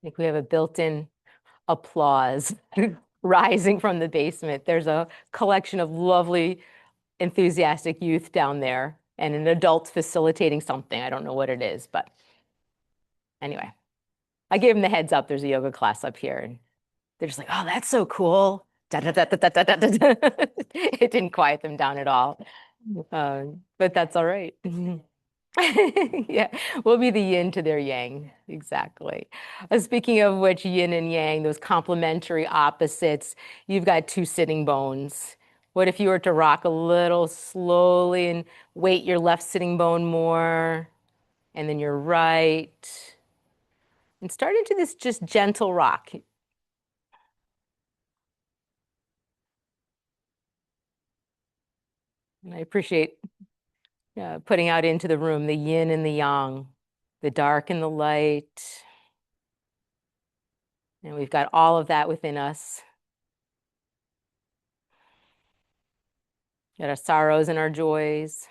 think we have a built-in applause rising from the basement. There's a collection of lovely, enthusiastic youth down there and an adult facilitating something. I don't know what it is, but anyway, I gave them the heads up. There's a yoga class up here, and they're just like, "Oh, that's so cool." Da, da, da, da, da, da, da, da. It didn't quiet them down at all, but that's all right. Yeah, we'll be the yin to their yang. Exactly. Speaking of which, yin and yang, those complementary opposites, you've got two sitting bones. What if you were to rock a little slowly and weight your left sitting bone more, and then your right, and start into this just gentle rock. And I appreciate putting out into the room the yin and the yang, the dark and the light. And we've got all of that within us. Got our sorrows and our joys,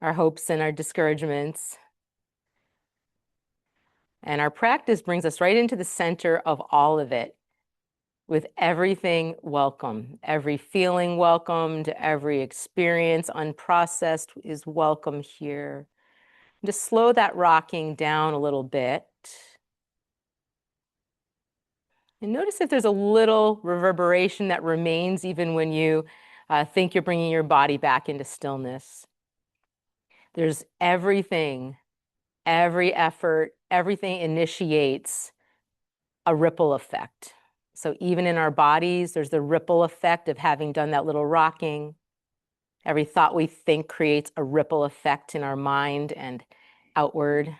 our hopes and our discouragements. And our practice brings us right into the center of all of it, with everything welcome, every feeling welcomed, every experience unprocessed is welcome here. Just slow that rocking down a little bit. And notice if there's a little reverberation that remains even when you think you're bringing your body back into stillness. There's everything, every effort, everything initiates a ripple effect. So even in our bodies, there's the ripple effect of having done that little rocking. Every thought we think creates a ripple effect in our mind and outward.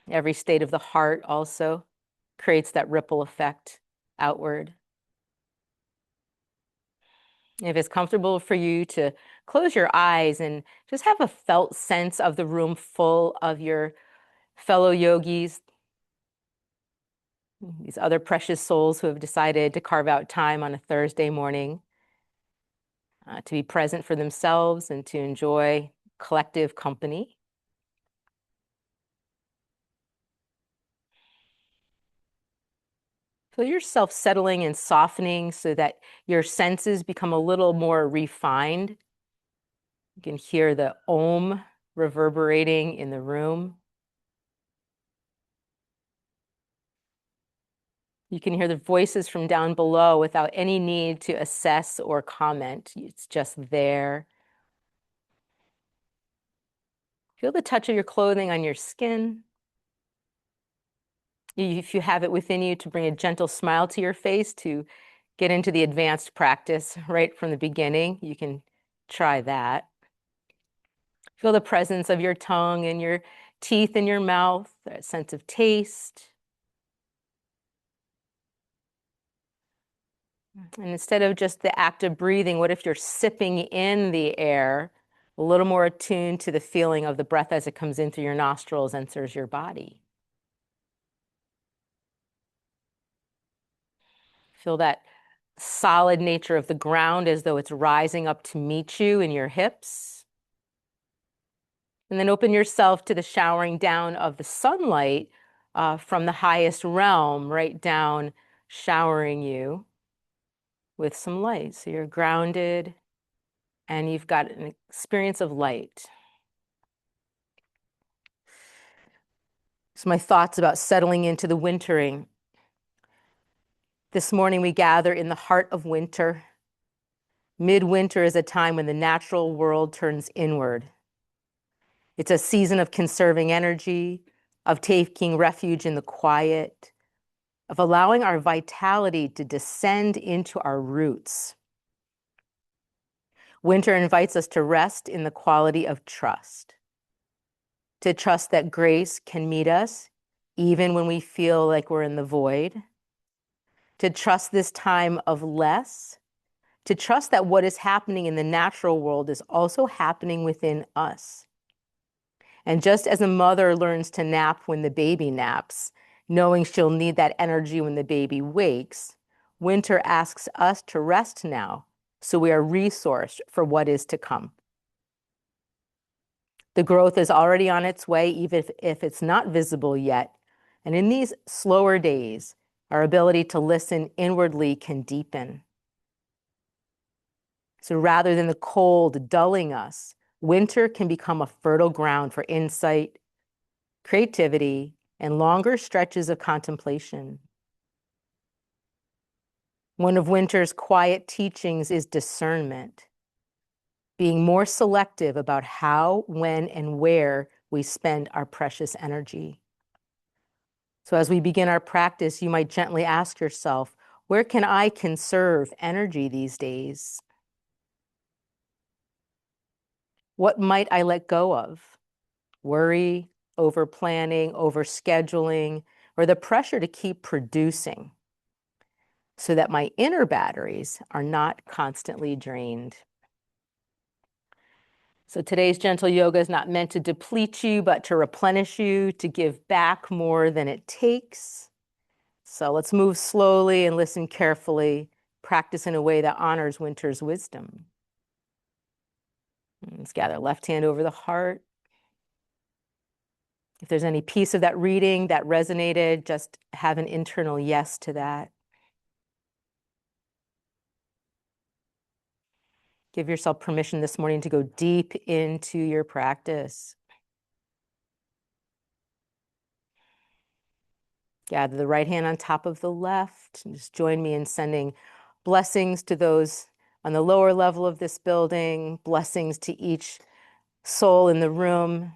Every state of the heart also creates that ripple effect outward. If it's comfortable for you to close your eyes and just have a felt sense of the room full of your fellow yogis, these other precious souls who have decided to carve out time on a Thursday morning to be present for themselves and to enjoy collective company. Feel yourself settling and softening so that your senses become a little more refined. You can hear the Om reverberating in the room. You can hear the voices from down below without any need to assess or comment. It's just there. Feel the touch of your clothing on your skin. If you have it within you to bring a gentle smile to your face, to get into the advanced practice right from the beginning, you can try that. Feel the presence of your tongue and your teeth in your mouth, that sense of taste. And instead of just the act of breathing, what if you're sipping in the air, a little more attuned to the feeling of the breath as it comes in through your nostrils, enters your body? Feel that solid nature of the ground as though it's rising up to meet you in your hips. And then open yourself to the showering down of the sunlight from the highest realm, right down, showering you with some light. So you're grounded and you've got an experience of light. So my thoughts about settling into the wintering. This morning we gather in the heart of winter. Midwinter is a time when the natural world turns inward. It's a season of conserving energy, of taking refuge in the quiet, of allowing our vitality to descend into our roots. Winter invites us to rest in the quality of trust, to trust that grace can meet us even when we feel like we're in the void, to trust this time of less, to trust that what is happening in the natural world is also happening within us. And just as a mother learns to nap when the baby naps, knowing she'll need that energy when the baby wakes, winter asks us to rest now so we are resourced for what is to come. The growth is already on its way, even if it's not visible yet. And in these slower days, our ability to listen inwardly can deepen. So rather than the cold dulling us, winter can become a fertile ground for insight, creativity, and longer stretches of contemplation. One of winter's quiet teachings is discernment, being more selective about how, when, and where we spend our precious energy. So as we begin our practice, you might gently ask yourself, where can I conserve energy these days? What might I let go of? Worry, over planning, over scheduling, or the pressure to keep producing so that my inner batteries are not constantly drained. So today's gentle yoga is not meant to deplete you, but to replenish you, to give back more than it takes. So let's move slowly and listen carefully, practice in a way that honors winter's wisdom. Let's gather left hand over the heart. If there's any piece of that reading that resonated, just have an internal yes to that. Give yourself permission this morning to go deep into your practice. Gather the right hand on top of the left. And just join me in sending blessings to those on the lower level of this building, blessings to each soul in the room,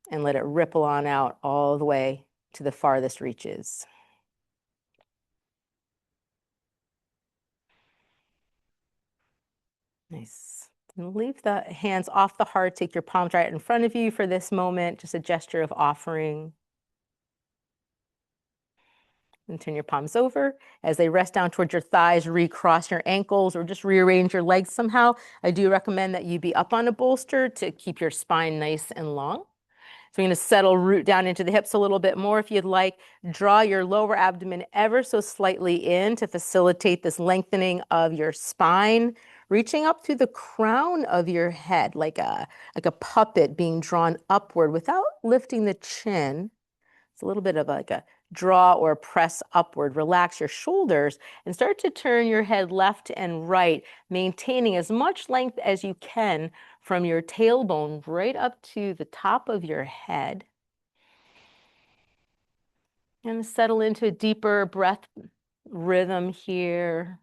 and let it ripple on out all the way to the farthest reaches. Nice. And leave the hands off the heart. Take your palms right in front of you for this moment, just a gesture of offering. And turn your palms over. As they rest down towards your thighs, recross your ankles or just rearrange your legs somehow. I do recommend that you be up on a bolster to keep your spine nice and long. So we're going to settle root down into the hips a little bit more if you'd like. Draw your lower abdomen ever so slightly in to facilitate this lengthening of your spine, reaching up through the crown of your head like a puppet being drawn upward without lifting the chin. It's a little bit of like a draw or press upward. Relax your shoulders and start to turn your head left and right, maintaining as much length as you can from your tailbone right up to the top of your head. And settle into a deeper breath rhythm here.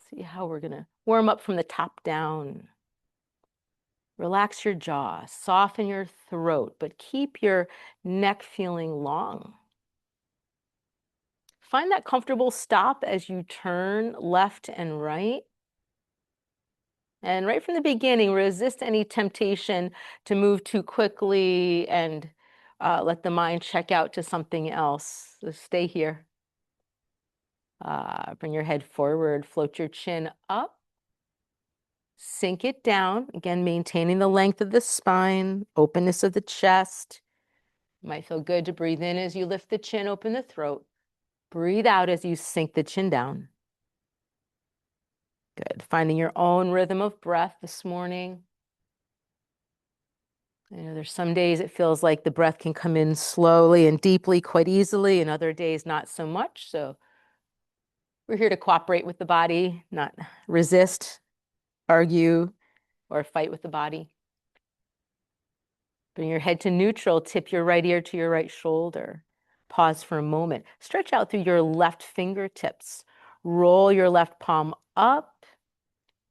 See how we're going to warm up from the top down. Relax your jaw, soften your throat, but keep your neck feeling long. Find that comfortable stop as you turn left and right. And right from the beginning, resist any temptation to move too quickly and let the mind check out to something else. So stay here. Bring your head forward, float your chin up. Sink it down, again, maintaining the length of the spine, openness of the chest. It might feel good to breathe in as you lift the chin, open the throat. Breathe out as you sink the chin down. Good. Finding your own rhythm of breath this morning. You know, there's some days it feels like the breath can come in slowly and deeply quite easily, and other days not so much. So we're here to cooperate with the body, not resist, argue, or fight with the body. Bring your head to neutral, tip your right ear to your right shoulder. Pause for a moment. Stretch out through your left fingertips. Roll your left palm up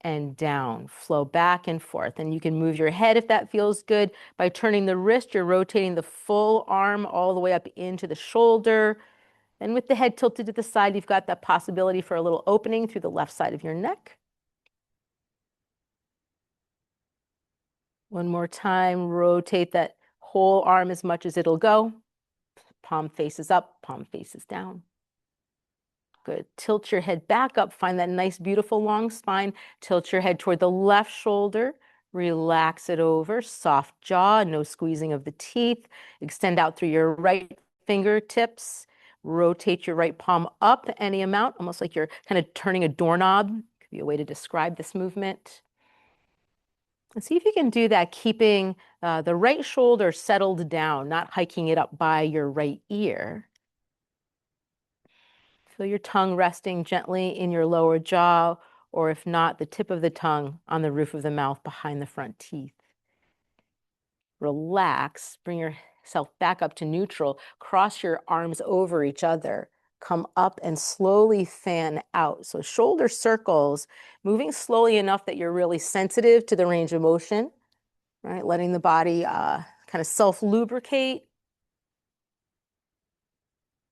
and down. Flow back and forth. And you can move your head if that feels good. By turning the wrist, you're rotating the full arm all the way up into the shoulder. And with the head tilted to the side, you've got that possibility for a little opening through the left side of your neck. One more time, rotate that whole arm as much as it'll go. Palm faces up, palm faces down. Good. Tilt your head back up. Find that nice, beautiful long spine. Tilt your head toward the left shoulder. Relax it over. Soft jaw, no squeezing of the teeth. Extend out through your right fingertips. Rotate your right palm up any amount, almost like you're kind of turning a doorknob. Could be a way to describe this movement. And see if you can do that, keeping the right shoulder settled down, not hiking it up by your right ear. Feel your tongue resting gently in your lower jaw, or if not, the tip of the tongue on the roof of the mouth behind the front teeth. Relax, bring yourself back up to neutral, cross your arms over each other, come up and slowly fan out. So shoulder circles, moving slowly enough that you're really sensitive to the range of motion, right? Letting the body kind of self-lubricate.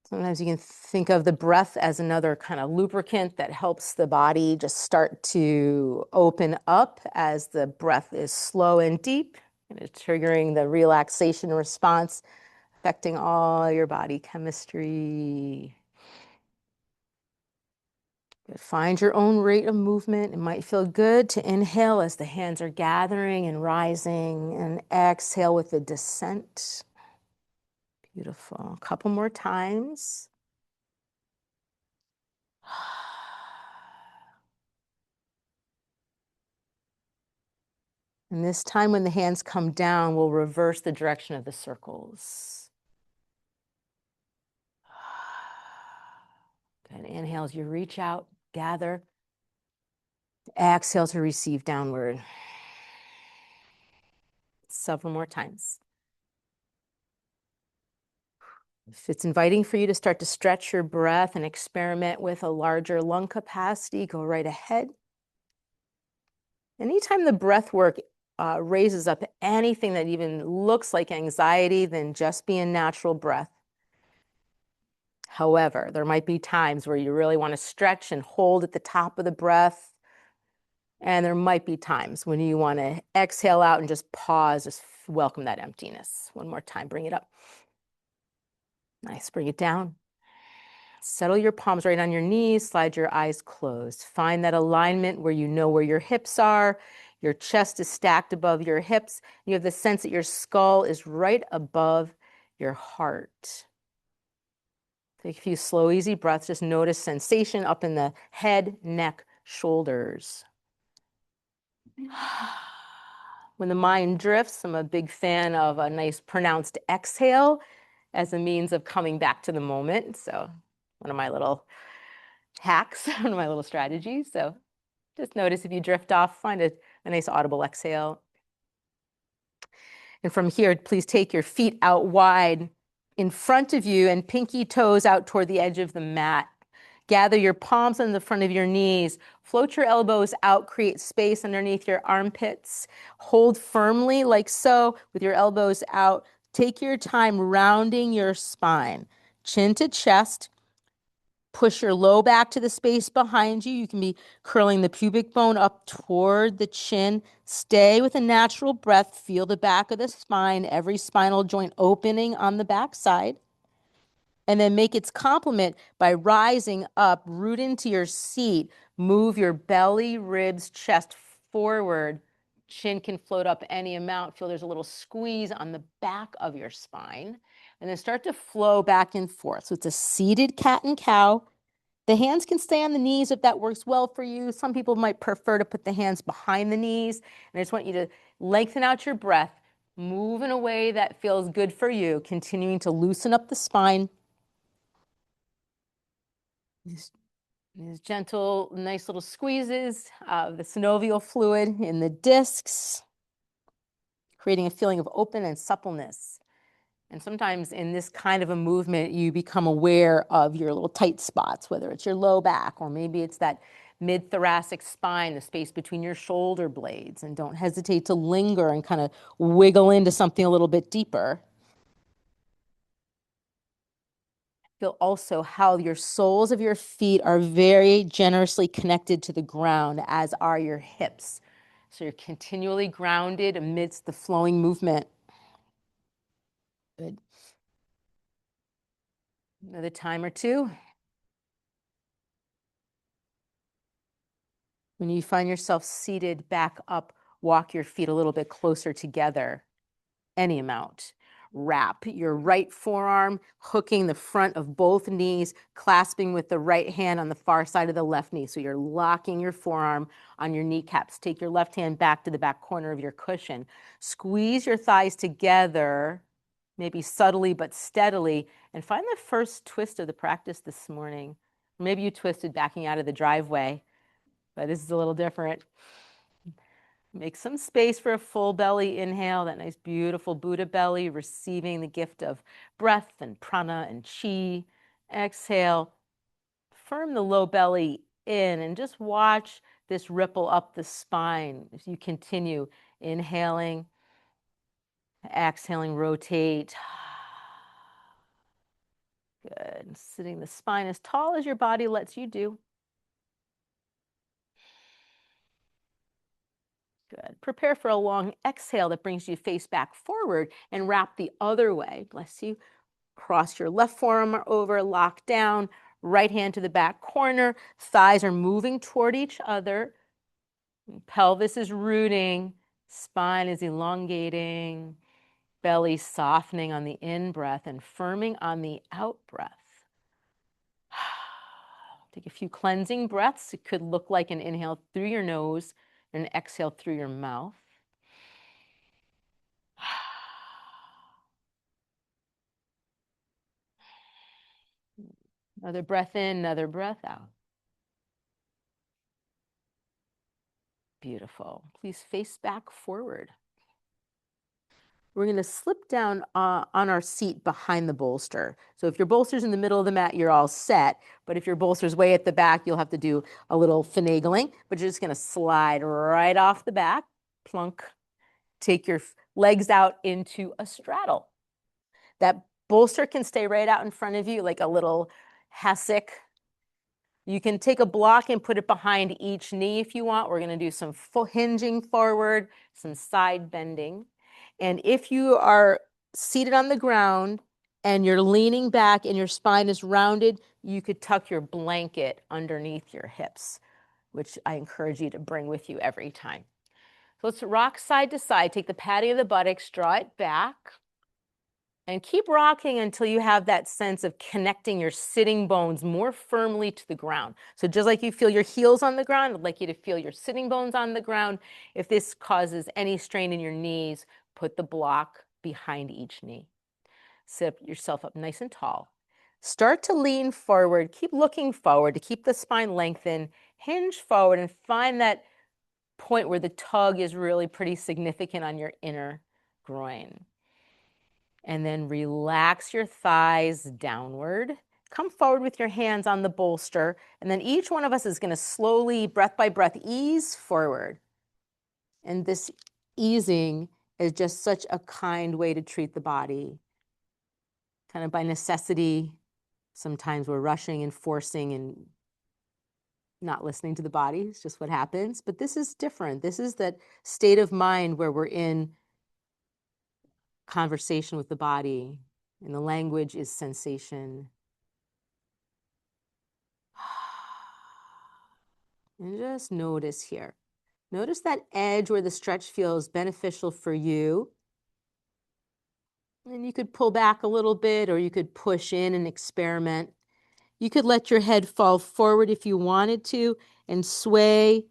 Sometimes you can think of the breath as another kind of lubricant that helps the body just start to open up as the breath is slow and deep, and it's triggering the relaxation response, affecting all your body chemistry. Good. Find your own rate of movement. It might feel good to inhale as the hands are gathering and rising, and exhale with the descent. Beautiful. A couple more times. And this time when the hands come down, we'll reverse the direction of the circles. Good. Inhale as you reach out, gather. Exhale to receive downward. Several more times. If it's inviting for you to start to stretch your breath and experiment with a larger lung capacity, go right ahead. Anytime the breath work raises up anything that even looks like anxiety, then just be in natural breath. However, there might be times where you really want to stretch and hold at the top of the breath. And there might be times when you want to exhale out and just pause, just welcome that emptiness. One more time, bring it up. Nice, bring it down. Settle your palms right on your knees, slide your eyes closed. Find that alignment where you know where your hips are. Your chest is stacked above your hips. You have the sense that your skull is right above your heart. Take a few slow, easy breaths. Just notice sensation up in the head, neck, shoulders. When the mind drifts, I'm a big fan of a nice pronounced exhale as a means of coming back to the moment. So one of my little hacks, one of my little strategies. So just notice if you drift off, find a nice audible exhale. And from here, please take your feet out wide in front of you and pinky toes out toward the edge of the mat. Gather your palms on the front of your knees. Float your elbows out, create space underneath your armpits. Hold firmly like so with your elbows out. Take your time rounding your spine. Chin to chest. Push your low back to the space behind you. You can be curling the pubic bone up toward the chin. Stay with a natural breath. Feel the back of the spine, every spinal joint opening on the back side. And then make its complement by rising up, root into your seat. Move your belly, ribs, chest forward. Chin can float up any amount. Feel there's a little squeeze on the back of your spine. And then start to flow back and forth. So it's a seated cat and cow. The hands can stay on the knees if that works well for you. Some people might prefer to put the hands behind the knees. And I just want you to lengthen out your breath, move in a way that feels good for you, continuing to loosen up the spine. These gentle, nice little squeezes of the synovial fluid in the discs, creating a feeling of open and suppleness. And sometimes in this kind of a movement, you become aware of your little tight spots, whether it's your low back or maybe it's that mid-thoracic spine, the space between your shoulder blades. And don't hesitate to linger and kind of wiggle into something a little bit deeper. Feel also how your soles of your feet are very generously connected to the ground, as are your hips. So you're continually grounded amidst the flowing movement. Good. Another time or two. When you find yourself seated back up, walk your feet a little bit closer together, any amount. wrap. Your right forearm hooking the front of both knees, clasping with the right hand on the far side of the left knee. So you're locking your forearm on your kneecaps. Take your left hand back to the back corner of your cushion. Squeeze your thighs together, maybe subtly but steadily, and find the first twist of the practice this morning. Maybe you twisted backing out of the driveway, but this is a little different. Make some space for a full belly inhale, that nice beautiful Buddha belly, receiving the gift of breath and prana and chi. Exhale, firm the low belly in and just watch this ripple up the spine as you continue inhaling, exhaling, rotate. Good. Sitting the spine as tall as your body lets you do. Good. Prepare for a long exhale that brings you face back forward and wrap the other way. Bless you. Cross your left forearm over, lock down, right hand to the back corner. Thighs are moving toward each other. Pelvis is rooting. Spine is elongating. Belly softening on the in-breath and firming on the out-breath. Take a few cleansing breaths. It could look like an inhale through your nose and an exhale through your mouth. Another breath in, another breath out. Beautiful. Please face back forward. We're going to slip down on our seat behind the bolster. So if your bolster's in the middle of the mat, you're all set. But if your bolster's way at the back, you'll have to do a little finagling. But you're just going to slide right off the back, plunk. Take your legs out into a straddle. That bolster can stay right out in front of you like a little hassock. You can take a block and put it behind each knee if you want. We're going to do some full hinging forward, some side bending. And if you are seated on the ground and you're leaning back and your spine is rounded, you could tuck your blanket underneath your hips, which I encourage you to bring with you every time. So let's rock side to side. Take the padding of the buttocks, draw it back. And keep rocking until you have that sense of connecting your sitting bones more firmly to the ground. So just like you feel your heels on the ground, I'd like you to feel your sitting bones on the ground. If this causes any strain in your knees, put the block behind each knee. Sit yourself up nice and tall. Start to lean forward. Keep looking forward to keep the spine lengthened. Hinge forward and find that point where the tug is really pretty significant on your inner groin. And then relax your thighs downward. Come forward with your hands on the bolster. And then each one of us is going to slowly, breath by breath, ease forward. And this easing is just such a kind way to treat the body. Kind of by necessity, sometimes we're rushing and forcing and not listening to the body. It's just what happens. But this is different. This is that state of mind where we're in conversation with the body. And the language is sensation. And just notice here. Notice that edge where the stretch feels beneficial for you. And you could pull back a little bit, or you could push in and experiment. You could let your head fall forward if you wanted to and sway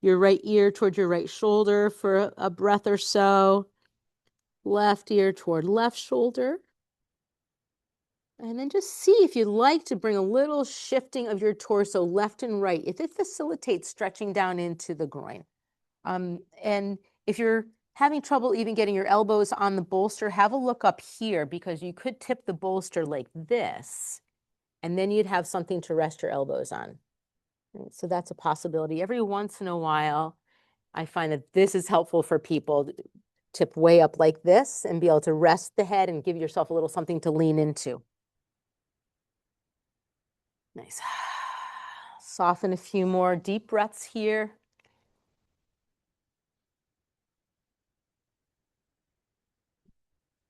your right ear toward your right shoulder for a breath or so. Left ear toward left shoulder. And then just see if you'd like to bring a little shifting of your torso left and right, if it facilitates stretching down into the groin. And if you're having trouble even getting your elbows on the bolster, have a look up here, because you could tip the bolster like this, and then you'd have something to rest your elbows on. So that's a possibility. Every once in a while, I find that this is helpful for people. Tip way up like this and be able to rest the head and give yourself a little something to lean into. Nice. Soften a few more deep breaths here.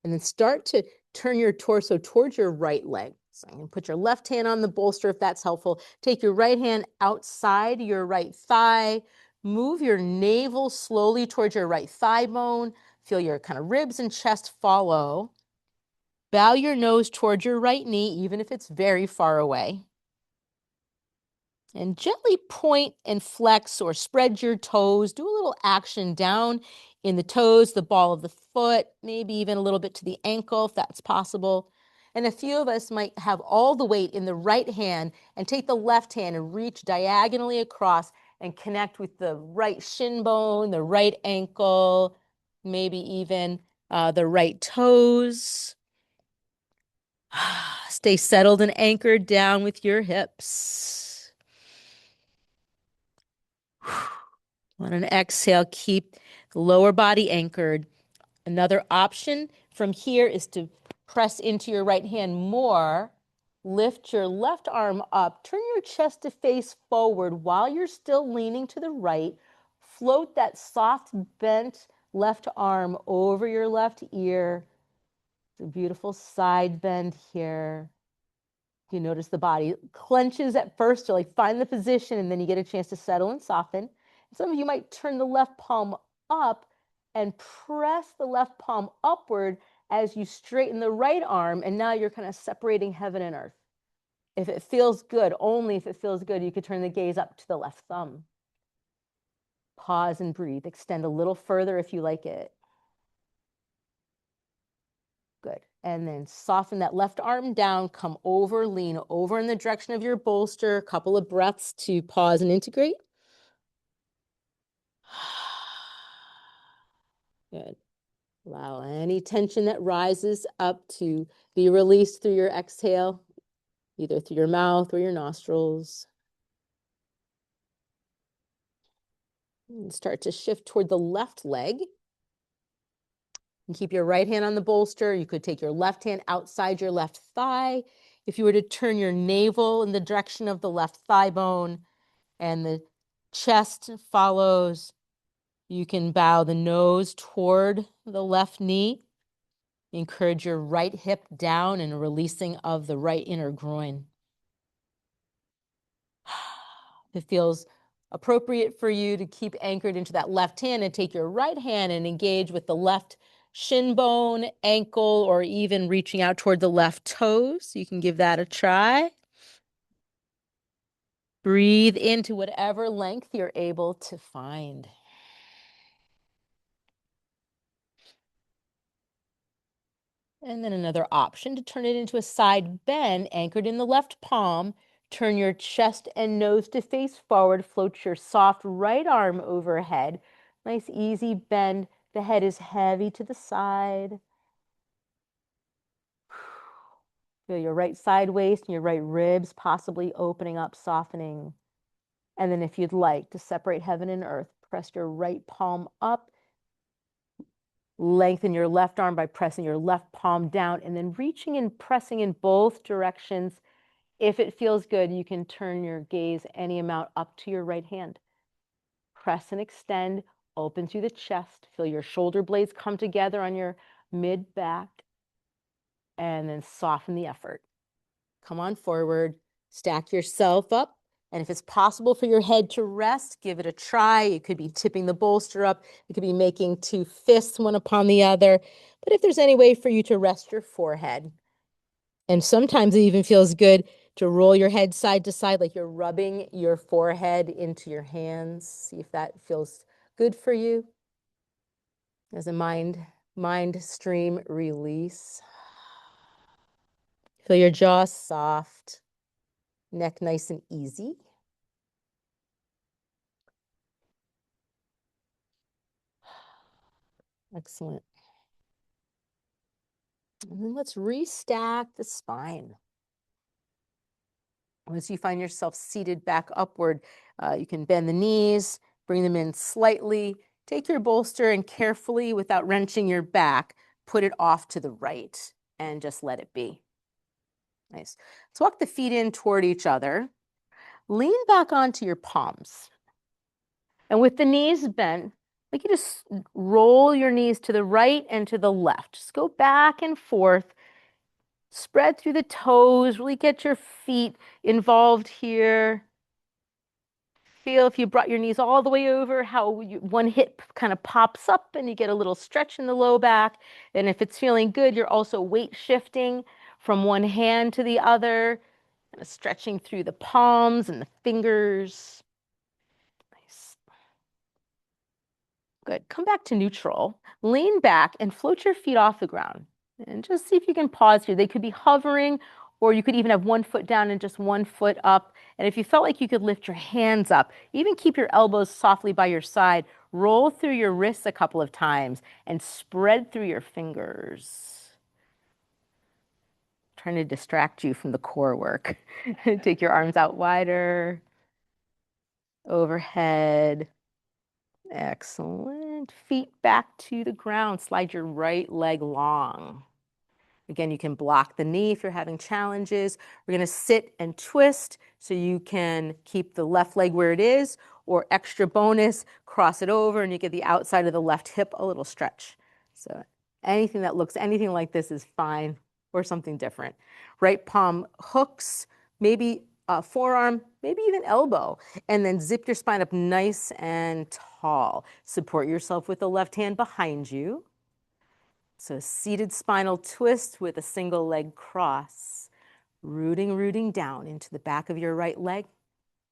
And then start to turn your torso towards your right leg. So you can put your left hand on the bolster if that's helpful. Take your right hand outside your right thigh. Move your navel slowly towards your right thigh bone. Feel your kind of ribs and chest follow. Bow your nose toward your right knee, even if it's very far away. And gently point and flex or spread your toes. Do a little action down in the toes, the ball of the foot, maybe even a little bit to the ankle if that's possible. And a few of us might have all the weight in the right hand and take the left hand and reach diagonally across and connect with the right shin bone, the right ankle, maybe even the right toes. Stay settled and anchored down with your hips. On an exhale, keep the lower body anchored. Another option from here is to press into your right hand more. Lift your left arm up. Turn your chest to face forward while you're still leaning to the right. Float that soft bent left arm over your left ear. It's a beautiful side bend here. You notice the body clenches at first to like find the position, and then you get a chance to settle and soften. Some of you might turn the left palm up and press the left palm upward as you straighten the right arm, and now you're kind of separating heaven and earth. If it feels good, only if it feels good, you could turn the gaze up to the left thumb. Pause and breathe. Extend a little further if you like it. Good. And then soften that left arm down, come over, lean over in the direction of your bolster. A couple of breaths to pause and integrate. Good. Allow any tension that rises up to be released through your exhale, either through your mouth or your nostrils. And start to shift toward the left leg. And keep your right hand on the bolster. You could take your left hand outside your left thigh. If you were to turn your navel in the direction of the left thigh bone and the chest follows, you can bow the nose toward the left knee. Encourage your right hip down and a releasing of the right inner groin. If it feels appropriate for you to keep anchored into that left hand and take your right hand and engage with the left shin bone, ankle, or even reaching out toward the left toes. You can give that a try. Breathe into whatever length you're able to find. And then another option to turn it into a side bend anchored in the left palm. Turn your chest and nose to face forward. Float your soft right arm overhead. Nice easy bend. The head is heavy to the side. Feel your right side waist and your right ribs possibly opening up, softening. And then if you'd like to separate heaven and earth, press your right palm up. Lengthen your left arm by pressing your left palm down and then reaching and pressing in both directions. If it feels good, you can turn your gaze any amount up to your right hand. Press and extend, open through the chest. Feel your shoulder blades come together on your mid-back and then soften the effort. Come on forward, stack yourself up. And if it's possible for your head to rest, give it a try. It could be tipping the bolster up. It could be making two fists, one upon the other. But if there's any way for you to rest your forehead, and sometimes it even feels good to roll your head side to side, like you're rubbing your forehead into your hands. See if that feels good for you. As a mind stream release. Feel your jaw soft, neck nice and easy. Excellent. And then let's restack the spine. Once you find yourself seated back upward, you can bend the knees, bring them in slightly. Take your bolster and carefully, without wrenching your back, put it off to the right and just let it be. Nice. Let's walk the feet in toward each other. Lean back onto your palms. And with the knees bent, like you just roll your knees to the right and to the left. Just go back and forth. Spread through the toes. Really get your feet involved here. Feel if you brought your knees all the way over, how one hip kind of pops up and you get a little stretch in the low back. And if it's feeling good, you're also weight shifting from one hand to the other, kind of stretching through the palms and the fingers. Nice. Good. Come back to neutral. Lean back and float your feet off the ground. And just see if you can pause here. They could be hovering, or you could even have one foot down and just one foot up. And if you felt like you could lift your hands up, even keep your elbows softly by your side. Roll through your wrists a couple of times and spread through your fingers. Trying to distract you from the core work. Take your arms out wider, overhead. Excellent. Feet back to the ground. Slide your right leg long. Again, you can block the knee if you're having challenges. We're going to sit and twist so you can keep the left leg where it is, or extra bonus, cross it over and you get the outside of the left hip a little stretch. So anything that looks anything like this is fine, or something different. Right palm hooks, maybe forearm, maybe even elbow, and then zip your spine up nice and tall. Support yourself with the left hand behind you. So seated spinal twist with a single leg cross, rooting down into the back of your right leg,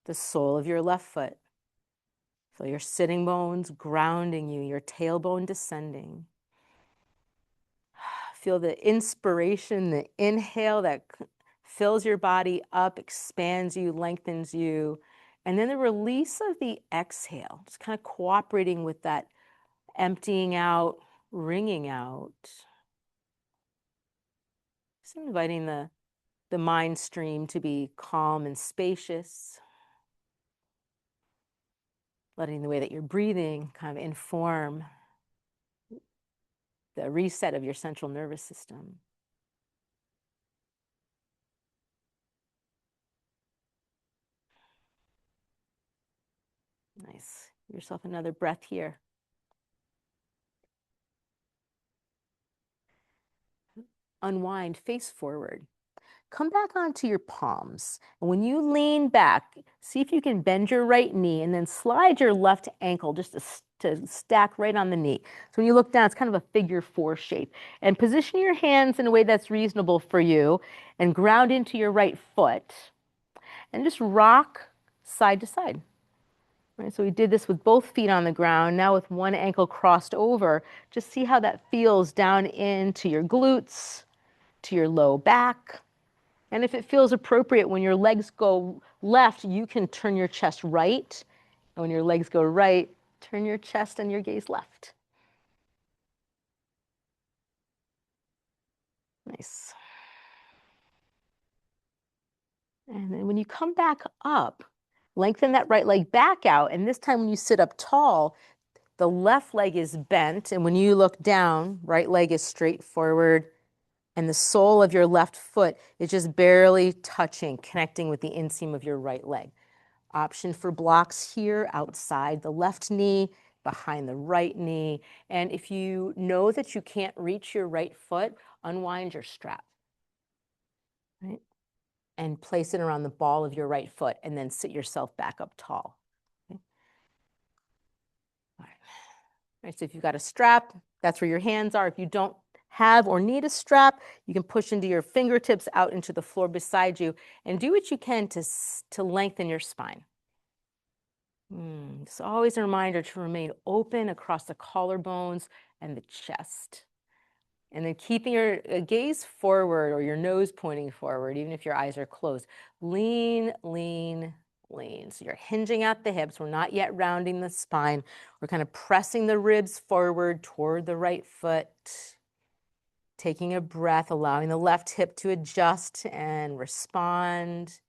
the sole of your left foot. Feel your sitting bones grounding you, your tailbone descending. Feel the inspiration, the inhale that fills your body up, expands you, lengthens you. And then the release of the exhale, just kind of cooperating with that emptying out, wringing out. Just inviting the mind stream to be calm and spacious. Letting the way that you're breathing kind of inform the reset of your central nervous system. Nice. Give yourself another breath here. Unwind, face forward. Come back onto your palms. And when you lean back, see if you can bend your right knee and then slide your left ankle just to stack right on the knee. So when you look down, it's kind of a figure 4 shape. And position your hands in a way that's reasonable for you and ground into your right foot. And just rock side to side. Right, so we did this with both feet on the ground. Now with one ankle crossed over, just see how that feels down into your glutes, to your low back. And if it feels appropriate, when your legs go left, you can turn your chest right. And when your legs go right, turn your chest and your gaze left. Nice. And then when you come back up, lengthen that right leg back out. And this time when you sit up tall, the left leg is bent. And when you look down, right leg is straight forward. And the sole of your left foot is just barely touching, connecting with the inseam of your right leg. Option for blocks here outside the left knee, behind the right knee. And if you know that you can't reach your right foot, unwind your strap. Right? And place it around the ball of your right foot and then sit yourself back up tall. Okay? All right, so if you've got a strap, that's where your hands are. If you don't have or need a strap, you can push into your fingertips out into the floor beside you and do what you can to lengthen your spine. It's always a reminder to remain open across the collarbones and the chest. And then keeping your gaze forward or your nose pointing forward, even if your eyes are closed. Lean, lean, lean. So you're hinging at the hips. We're not yet rounding the spine. We're kind of pressing the ribs forward toward the right foot. Taking a breath, allowing the left hip to adjust and respond.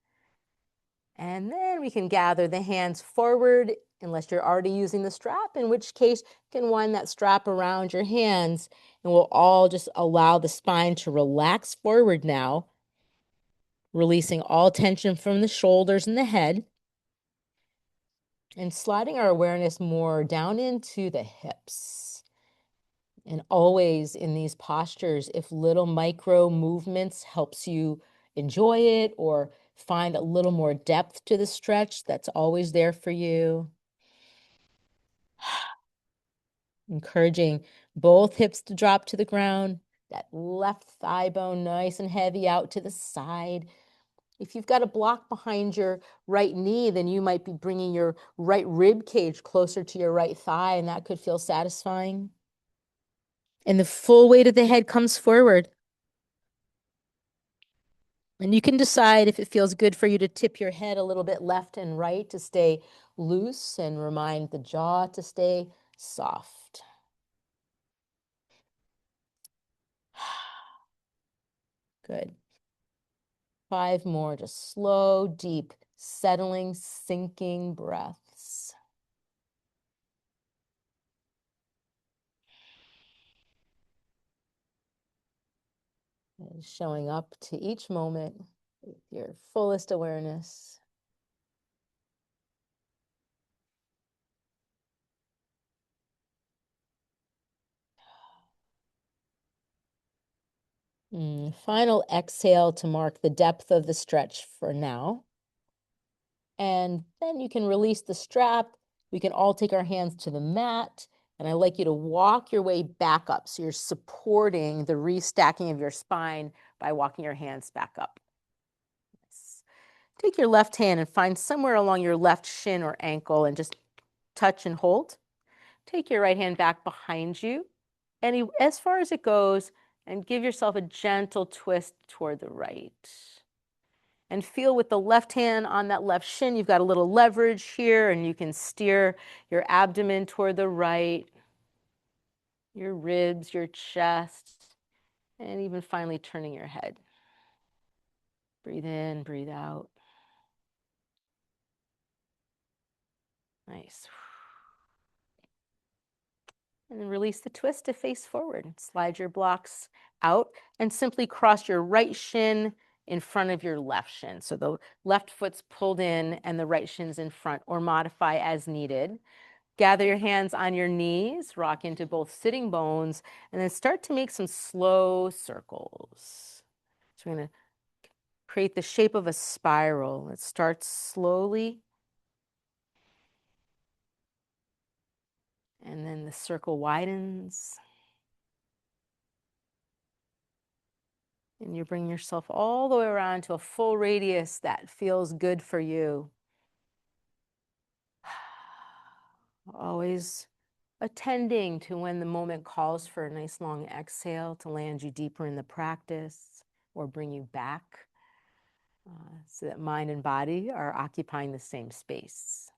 And then we can gather the hands forward, unless you're already using the strap, in which case you can wind that strap around your hands, and we'll all just allow the spine to relax forward now, releasing all tension from the shoulders and the head, and sliding our awareness more down into the hips. And always in these postures, if little micro movements helps you enjoy it or find a little more depth to the stretch. That's always there for you. Encouraging both hips to drop to the ground. That left thigh bone nice and heavy out to the side. If you've got a block behind your right knee, then you might be bringing your right rib cage closer to your right thigh, and that could feel satisfying. And the full weight of the head comes forward. And you can decide if it feels good for you to tip your head a little bit left and right to stay loose and remind the jaw to stay soft. Good. 5 more, just slow, deep, settling, sinking breaths. And showing up to each moment with your fullest awareness. Final exhale to mark the depth of the stretch for now. And then you can release the strap. We can all take our hands to the mat. And I'd like you to walk your way back up. So you're supporting the restacking of your spine by walking your hands back up. Take your left hand and find somewhere along your left shin or ankle and just touch and hold. Take your right hand back behind you, as far as it goes, and give yourself a gentle twist toward the right. And feel with the left hand on that left shin, you've got a little leverage here, and you can steer your abdomen toward the right, your ribs, your chest, and even finally turning your head. Breathe in, breathe out. Nice. And then release the twist to face forward. Slide your blocks out and simply cross your right shin in front of your left shin. So the left foot's pulled in and the right shin's in front, or modify as needed. Gather your hands on your knees, rock into both sitting bones, and then start to make some slow circles. So we're going to create the shape of a spiral. It starts slowly, and then the circle widens. And you bring yourself all the way around to a full radius that feels good for you. Always attending to when the moment calls for a nice long exhale to land you deeper in the practice or bring you back, so that mind and body are occupying the same space.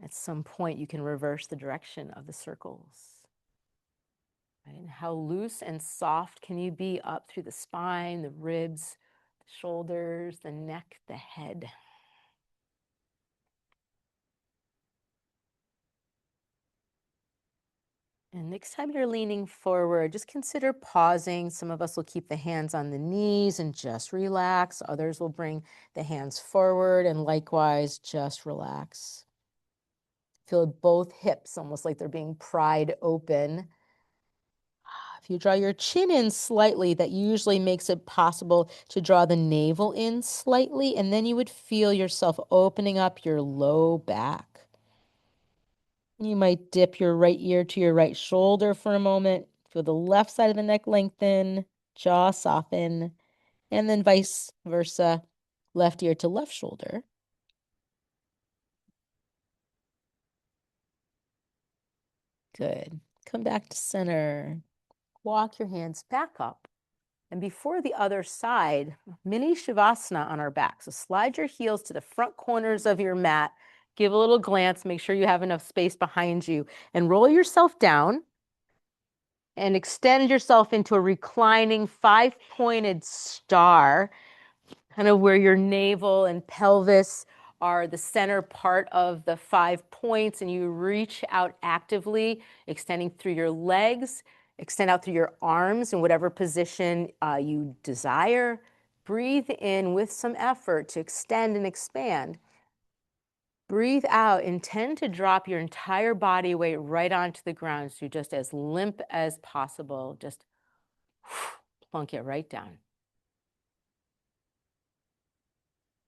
At some point, you can reverse the direction of the circles. Right? And how loose and soft can you be up through the spine, the ribs, the shoulders, the neck, the head? And next time you're leaning forward, just consider pausing. Some of us will keep the hands on the knees and just relax. Others will bring the hands forward and likewise just relax. Feel both hips almost like they're being pried open. If you draw your chin in slightly, that usually makes it possible to draw the navel in slightly, and then you would feel yourself opening up your low back. You might dip your right ear to your right shoulder for a moment. Feel the left side of the neck lengthen, jaw soften, and then vice versa, left ear to left shoulder. Good. Come back to center. Walk your hands back up. And before the other side, mini shavasana on our back. So slide your heels to the front corners of your mat. Give a little glance. Make sure you have enough space behind you. And roll yourself down. And extend yourself into a reclining 5-pointed star, kind of where your navel and pelvis are the center part of the 5 points, and you reach out actively, extending through your legs, extend out through your arms in whatever position you desire. Breathe in with some effort to extend and expand. Breathe out. Intend to drop your entire body weight right onto the ground. So you're just as limp as possible. Just plunk it right down.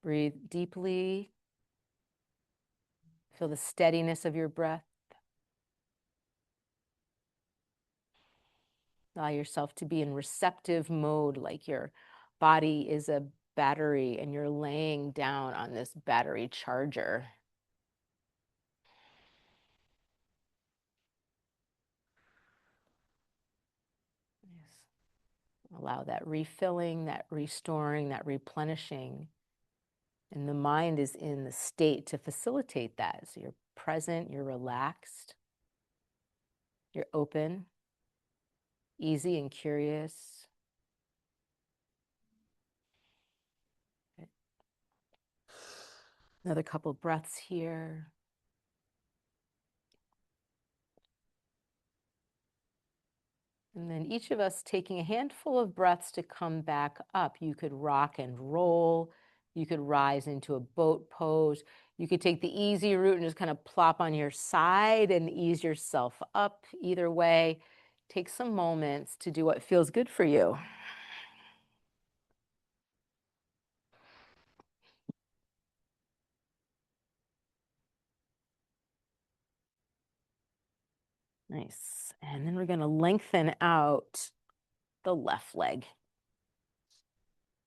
Breathe deeply. Feel the steadiness of your breath. Allow yourself to be in receptive mode, like your body is a battery and you're laying down on this battery charger. Yes. Allow that refilling, that restoring, that replenishing. And the mind is in the state to facilitate that. So you're present, you're relaxed, you're open, easy and curious. Okay. Another couple breaths here. And then each of us taking a handful of breaths to come back up. You could rock and roll. You could rise into a boat pose. You could take the easy route and just kind of plop on your side and ease yourself up. Either way, take some moments to do what feels good for you. Nice. And then we're going to lengthen out the left leg.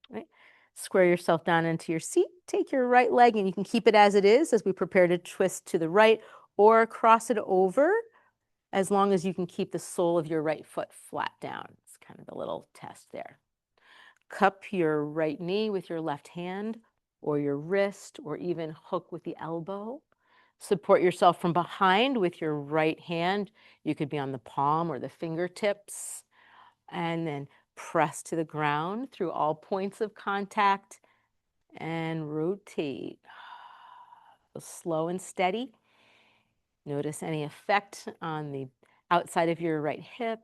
Right. Square yourself down into your seat. Take your right leg and you can keep it as it is as we prepare to twist to the right or cross it over, as long as you can keep the sole of your right foot flat down. It's kind of a little test there. Cup your right knee with your left hand or your wrist, or even hook with the elbow. Support yourself from behind with your right hand. You could be on the palm or the fingertips. And then press to the ground through all points of contact and rotate. Slow and steady. Notice any effect on the outside of your right hip,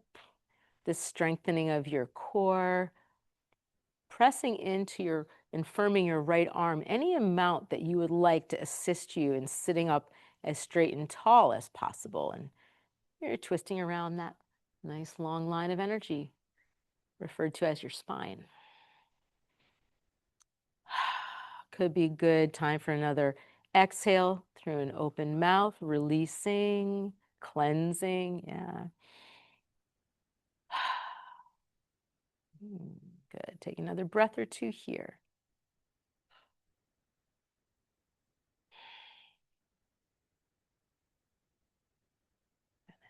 the strengthening of your core, pressing into your and firming your right arm any amount that you would like to assist you in sitting up as straight and tall as possible. And you're twisting around that nice long line of energy referred to as your spine. Could be good. Time for another exhale through an open mouth, releasing, cleansing. Yeah. Good. Take another breath or two here.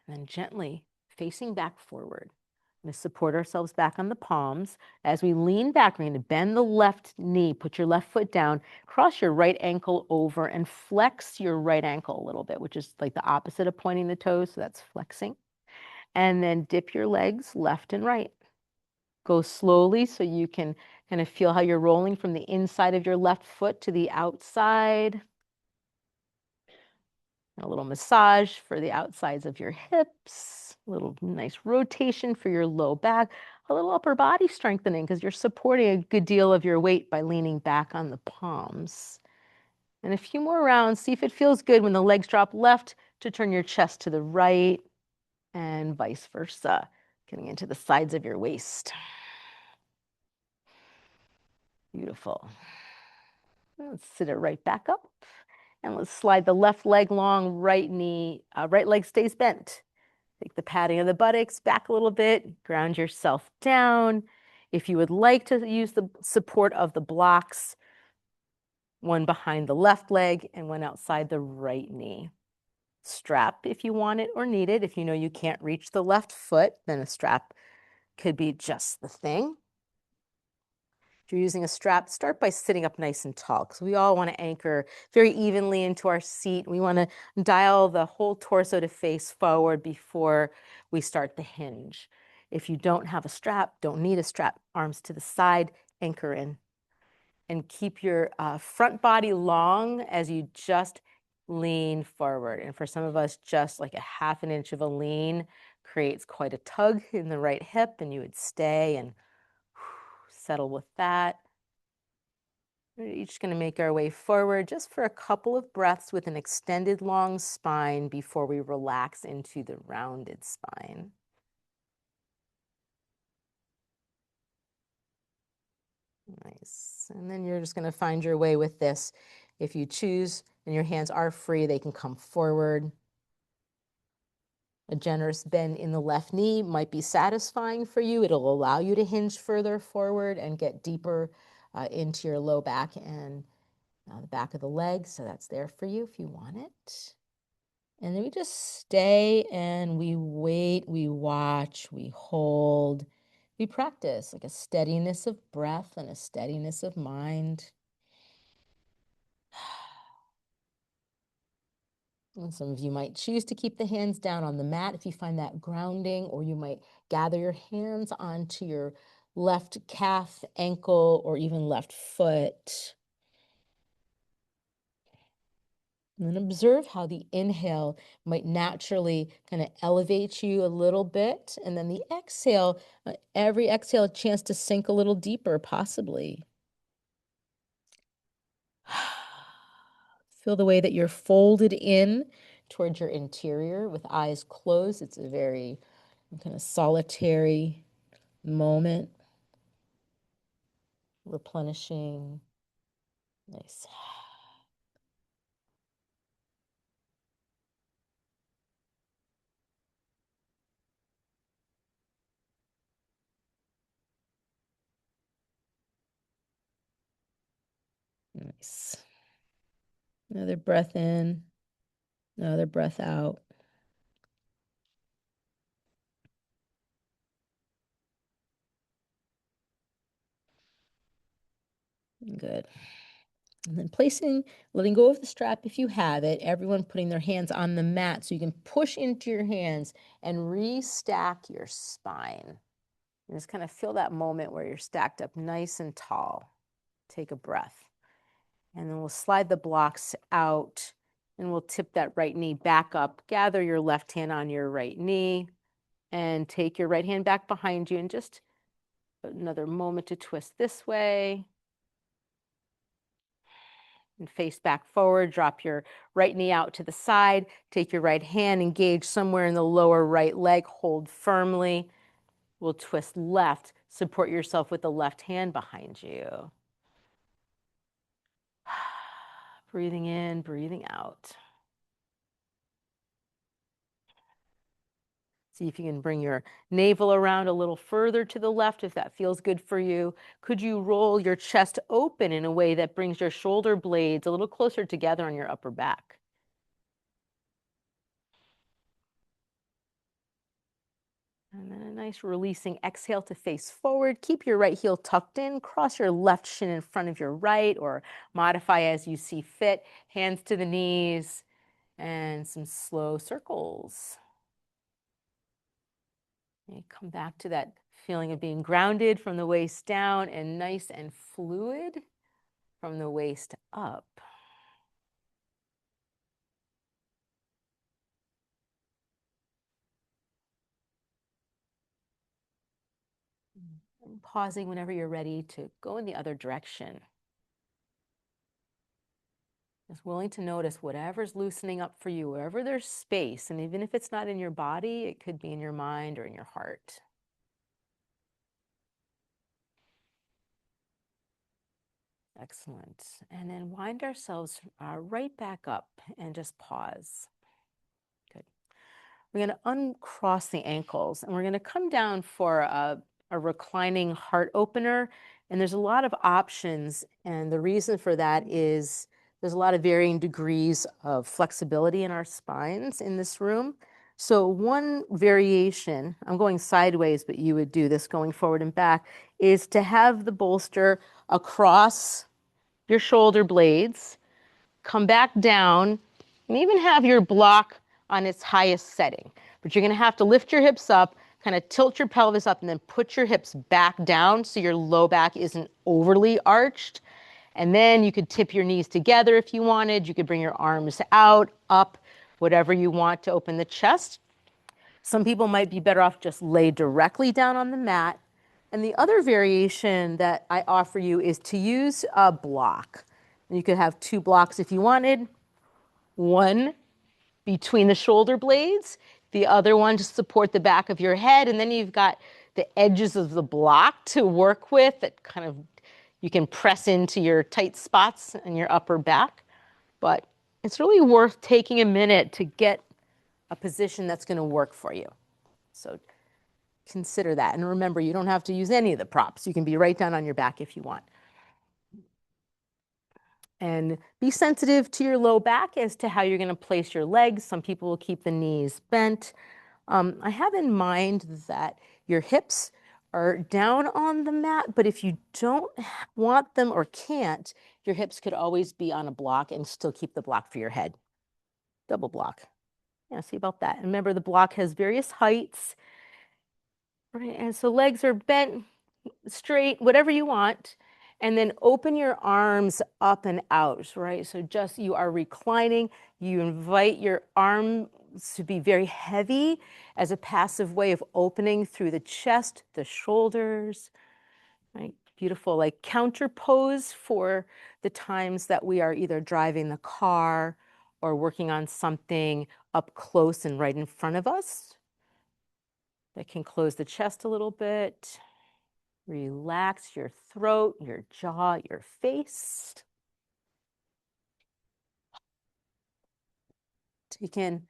And then gently facing back forward. We're going to support ourselves back on the palms. As we lean back, we're going to bend the left knee, put your left foot down, cross your right ankle over, and flex your right ankle a little bit, which is like the opposite of pointing the toes, so that's flexing. And then dip your legs left and right. Go slowly so you can kind of feel how you're rolling from the inside of your left foot to the outside. A little massage for the outsides of your hips, a little nice rotation for your low back, a little upper body strengthening because you're supporting a good deal of your weight by leaning back on the palms. And a few more rounds. See if it feels good when the legs drop left to turn your chest to the right and vice versa, getting into the sides of your waist. Beautiful. Let's sit it right back up. And let's slide the left leg long, right leg stays bent. Take the padding of the buttocks back a little bit, ground yourself down. If you would like to use the support of the blocks, one behind the left leg and one outside the right knee. Strap if you want it or need it. If you know you can't reach the left foot, then a strap could be just the thing. If you're using a strap, start by sitting up nice and tall because we all want to anchor very evenly into our seat. We want to dial the whole torso to face forward before we start the hinge. If you don't have a strap, don't need a strap, arms to the side, anchor in. And keep your front body long as you just lean forward. And for some of us, just like a half an inch of a lean creates quite a tug in the right hip, and you would stay and settle with that. We're each going to make our way forward just for a couple of breaths with an extended long spine before we relax into the rounded spine. Nice. And then you're just going to find your way with this. If you choose and your hands are free, they can come forward. A generous bend in the left knee might be satisfying for you. It'll allow you to hinge further forward and get deeper into your low back and the back of the leg. So that's there for you if you want it. And then we just stay and we wait, we watch, we hold, we practice like a steadiness of breath and a steadiness of mind. And some of you might choose to keep the hands down on the mat if you find that grounding, or you might gather your hands onto your left calf, ankle, or even left foot. And then observe how the inhale might naturally kind of elevate you a little bit. And then the exhale, every exhale, a chance to sink a little deeper, possibly. Feel the way that you're folded in towards your interior with eyes closed. It's a very kind of solitary moment. Replenishing. Nice. Nice. Another breath in, another breath out. Good. And then letting go of the strap if you have it, everyone putting their hands on the mat so you can push into your hands and restack your spine. And just kind of feel that moment where you're stacked up nice and tall. Take a breath. And then we'll slide the blocks out and we'll tip that right knee back up. Gather your left hand on your right knee and take your right hand back behind you and just another moment to twist this way. And face back forward, drop your right knee out to the side, take your right hand, engage somewhere in the lower right leg, hold firmly. We'll twist left, support yourself with the left hand behind you. Breathing in, breathing out. See if you can bring your navel around a little further to the left if that feels good for you. Could you roll your chest open in a way that brings your shoulder blades a little closer together on your upper back? And then a nice releasing exhale to face forward. Keep your right heel tucked in. Cross your left shin in front of your right or modify as you see fit. Hands to the knees and some slow circles. And come back to that feeling of being grounded from the waist down and nice and fluid from the waist up. And pausing whenever you're ready to go in the other direction. Just willing to notice whatever's loosening up for you, wherever there's space. And even if it's not in your body, it could be in your mind or in your heart. Excellent. And then wind ourselves right back up and just pause. Good. We're going to uncross the ankles and we're going to come down for a reclining heart opener. And there's a lot of options. And the reason for that is there's a lot of varying degrees of flexibility in our spines in this room. So one variation, I'm going sideways, but you would do this going forward and back, is to have the bolster across your shoulder blades, come back down, and even have your block on its highest setting. But you're going to have to lift your hips up, kind of tilt your pelvis up, and then put your hips back down so your low back isn't overly arched. And then you could tip your knees together if you wanted. You could bring your arms out, up, whatever you want to open the chest. Some people might be better off just lay directly down on the mat, And the other variation that I offer you is to use a block. And you could have two blocks if you wanted, one between the shoulder blades, the other one to support the back of your head, and then you've got the edges of the block to work with that kind of you can press into your tight spots in your upper back. But it's really worth taking a minute to get a position that's going to work for you. So consider that. And remember, you don't have to use any of the props. You can be right down on your back if you want. And be sensitive to your low back as to how you're going to place your legs. Some people will keep the knees bent. I have in mind that your hips are down on the mat, but if you don't want them or can't, your hips could always be on a block and still keep the block for your head. Double block. Yeah, see about that. And remember, the block has various heights, right? And so legs are bent straight, whatever you want. And then open your arms up and out, right? So just you are reclining. You invite your arms to be very heavy as a passive way of opening through the chest, the shoulders, right? Beautiful, like counter pose for the times that we are either driving the car or working on something up close and right in front of us. That can close the chest a little bit. Relax your throat, your jaw, your face. Take in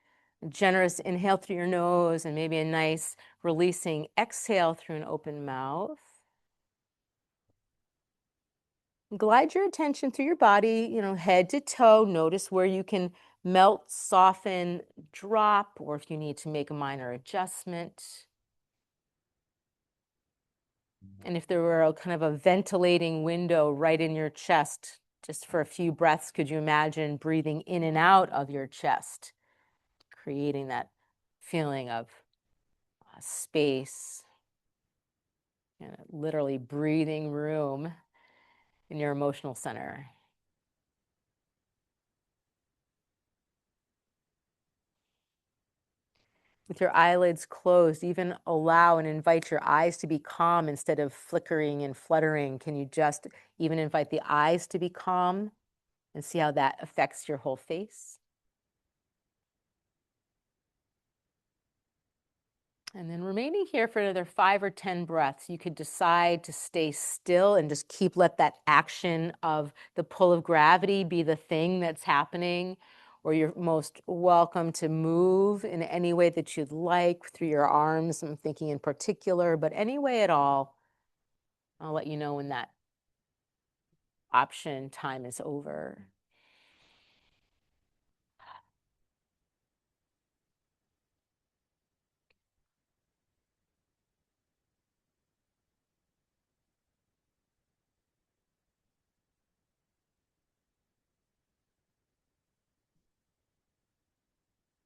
a generous inhale through your nose and maybe a nice releasing exhale through an open mouth. Glide your attention through your body, head to toe. Notice where you can melt, soften, drop, or if you need to make a minor adjustment. And if there were a kind of a ventilating window right in your chest, just for a few breaths, could you imagine breathing in and out of your chest, creating that feeling of space, literally breathing room in your emotional center. With your eyelids closed, even allow and invite your eyes to be calm instead of flickering and fluttering. Can you just even invite the eyes to be calm and see how that affects your whole face? And then remaining here for another 5 or 10 breaths, you could decide to stay still and just let that action of the pull of gravity be the thing that's happening, or you're most welcome to move in any way that you'd like through your arms. I'm thinking in particular, but any way at all. I'll let you know when that option time is over.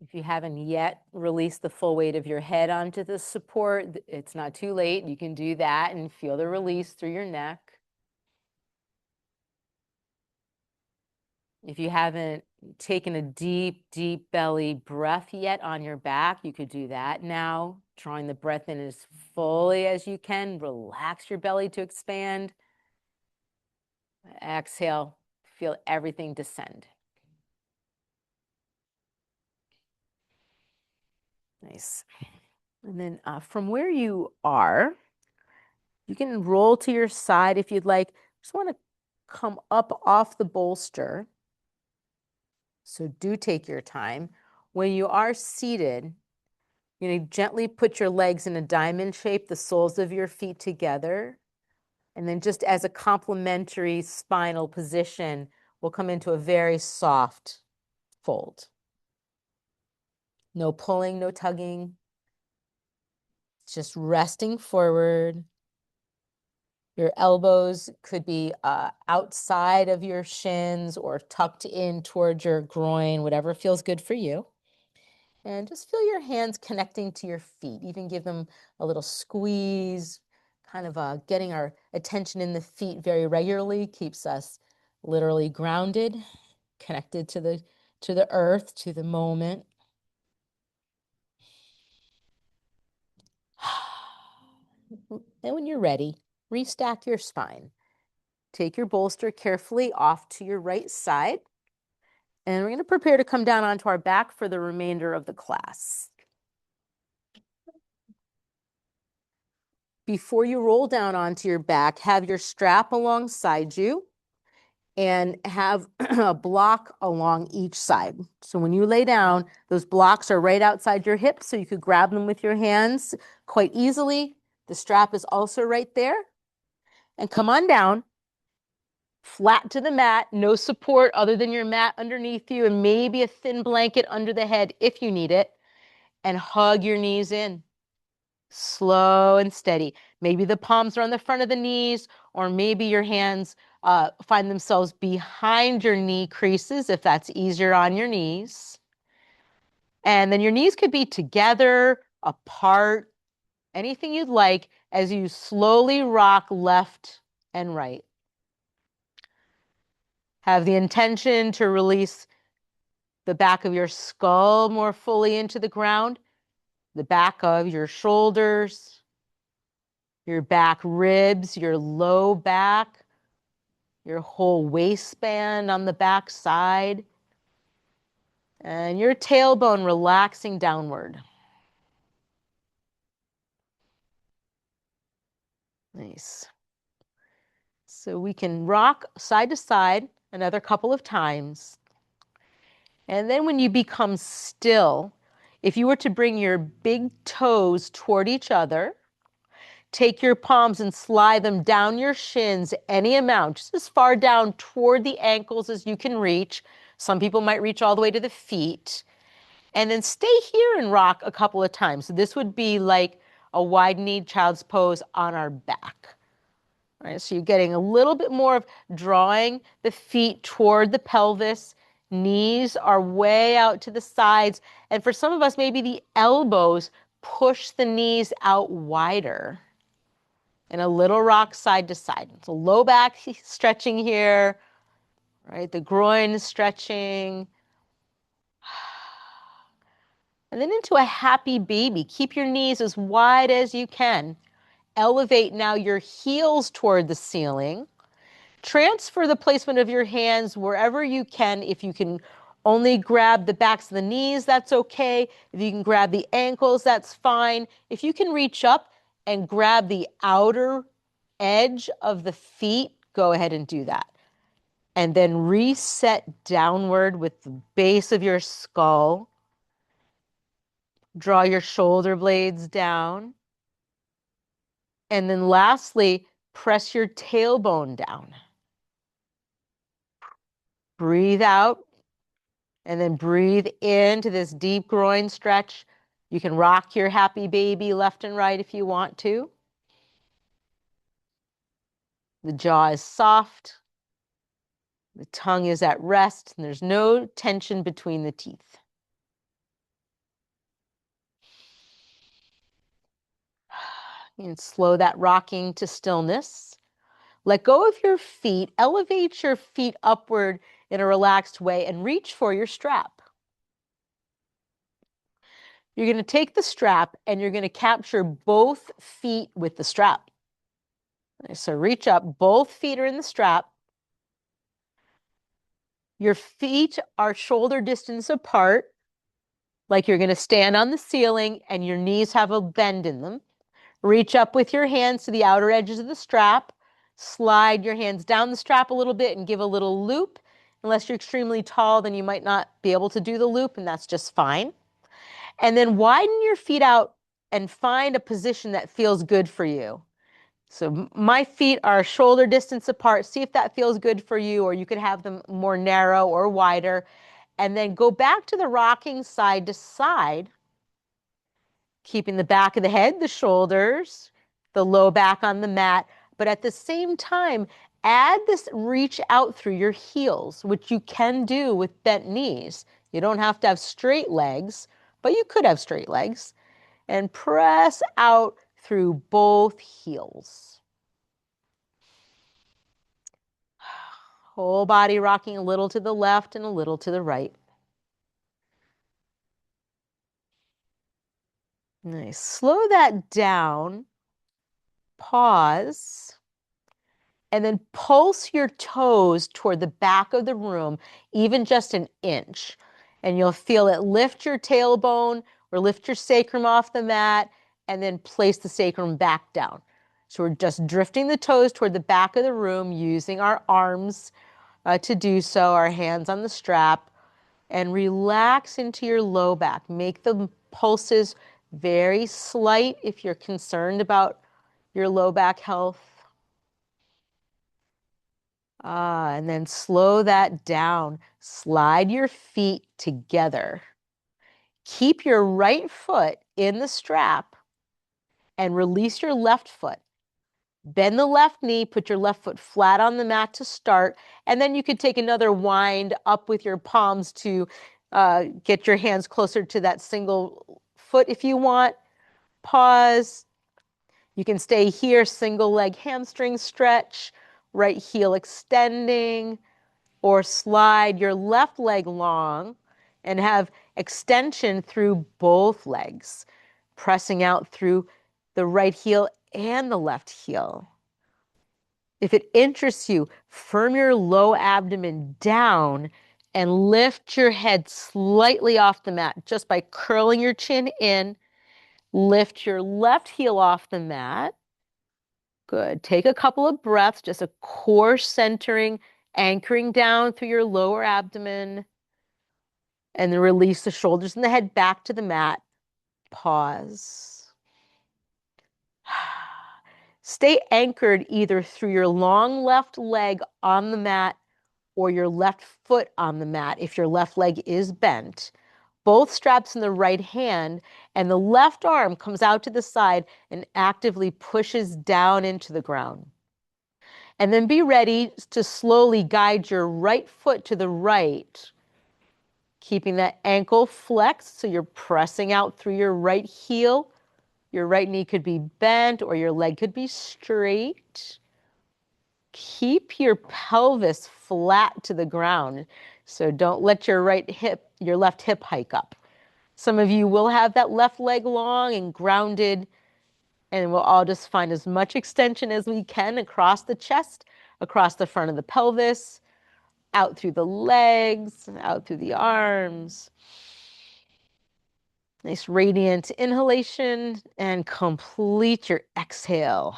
If you haven't yet released the full weight of your head onto the support, it's not too late. You can do that and feel the release through your neck. If you haven't taken a deep, deep belly breath yet on your back, you could do that now, drawing the breath in as fully as you can. Relax your belly to expand. Exhale, feel everything descend. Nice. And then from where you are, you can roll to your side if you'd like. Just want to come up off the bolster. So do take your time. When you are seated, gently put your legs in a diamond shape, the soles of your feet together. And then just as a complementary spinal position, we'll come into a very soft fold. No pulling, no tugging. Just resting forward. Your elbows could be outside of your shins or tucked in towards your groin, whatever feels good for you. And just feel your hands connecting to your feet. Even give them a little squeeze, kind of getting our attention in the feet very regularly keeps us literally grounded, connected to the earth, to the moment. And when you're ready, restack your spine. Take your bolster carefully off to your right side. And we're going to prepare to come down onto our back for the remainder of the class. Before you roll down onto your back, have your strap alongside you and have a block along each side. So when you lay down, those blocks are right outside your hips, so you could grab them with your hands quite easily. The strap is also right there. And come on down, flat to the mat, no support other than your mat underneath you and maybe a thin blanket under the head if you need it. And hug your knees in. Slow and steady. Maybe the palms are on the front of the knees, or maybe your hands find themselves behind your knee creases if that's easier on your knees. And then your knees could be together, apart, anything you'd like as you slowly rock left and right. Have the intention to release the back of your skull more fully into the ground, the back of your shoulders, your back ribs, your low back, your whole waistband on the back side, and your tailbone relaxing downward. Nice. So we can rock side to side another couple of times. And then when you become still, if you were to bring your big toes toward each other, take your palms and slide them down your shins any amount, just as far down toward the ankles as you can reach. Some people might reach all the way to the feet. And then stay here and rock a couple of times. So this would be like a wide-kneed child's pose on our back. All right, so you're getting a little bit more of drawing the feet toward the pelvis. Knees are way out to the sides. And for some of us, maybe the elbows push the knees out wider. And a little rock side to side. So low back stretching here, right? The groin stretching. And then into a happy baby. Keep your knees as wide as you can. Elevate now your heels toward the ceiling. Transfer the placement of your hands wherever you can. If you can only grab the backs of the knees, that's okay. If you can grab the ankles, that's fine. If you can reach up and grab the outer edge of the feet, go ahead and do that. And then reset downward with the base of your skull. Draw your shoulder blades down. And then lastly, press your tailbone down. Breathe out and then breathe into this deep groin stretch. You can rock your happy baby left and right if you want to. The jaw is soft. The tongue is at rest, and there's no tension between the teeth. You can slow that rocking to stillness. Let go of your feet. Elevate your feet upward in a relaxed way and reach for your strap. You're going to take the strap and you're going to capture both feet with the strap. So reach up, both feet are in the strap. Your feet are shoulder distance apart, like you're going to stand on the ceiling and your knees have a bend in them. Reach up with your hands to the outer edges of the strap. Slide your hands down the strap a little bit and give a little loop. Unless you're extremely tall, then you might not be able to do the loop, and that's just fine. And then widen your feet out and find a position that feels good for you. So my feet are shoulder distance apart. See if that feels good for you, or you could have them more narrow or wider. And then go back to the rocking side to side, keeping the back of the head, the shoulders, the low back on the mat. But at the same time, add this reach out through your heels, which you can do with bent knees. You don't have to have straight legs, but you could have straight legs. And press out through both heels. Whole body rocking a little to the left and a little to the right. Nice. Slow that down. Pause. And then pulse your toes toward the back of the room, even just an inch. And you'll feel it lift your tailbone or lift your sacrum off the mat and then place the sacrum back down. So we're just drifting the toes toward the back of the room using our arms to do so, our hands on the strap, and relax into your low back. Make the pulses very slight if you're concerned about your low back health. And then slow that down. Slide your feet together. Keep your right foot in the strap and release your left foot. Bend the left knee, put your left foot flat on the mat to start, and then you could take another wind up with your palms to get your hands closer to that single foot if you want. Pause. You can stay here, single leg hamstring stretch, right heel extending, or slide your left leg long and have extension through both legs, pressing out through the right heel and the left heel. If it interests you, firm your low abdomen down and lift your head slightly off the mat just by curling your chin in. Lift your left heel off the mat. Good. Take a couple of breaths, just a core centering, anchoring down through your lower abdomen. And then release the shoulders and the head back to the mat. Pause. Stay anchored either through your long left leg on the mat or your left foot on the mat if your left leg is bent. Both straps in the right hand, and the left arm comes out to the side and actively pushes down into the ground. And then be ready to slowly guide your right foot to the right, keeping that ankle flexed so you're pressing out through your right heel. Your right knee could be bent or your leg could be straight. Keep your pelvis flat to the ground. So don't let your left hip hike up. Some of you will have that left leg long and grounded, and we'll all just find as much extension as we can across the chest, across the front of the pelvis, out through the legs, out through the arms. Nice radiant inhalation and complete your exhale.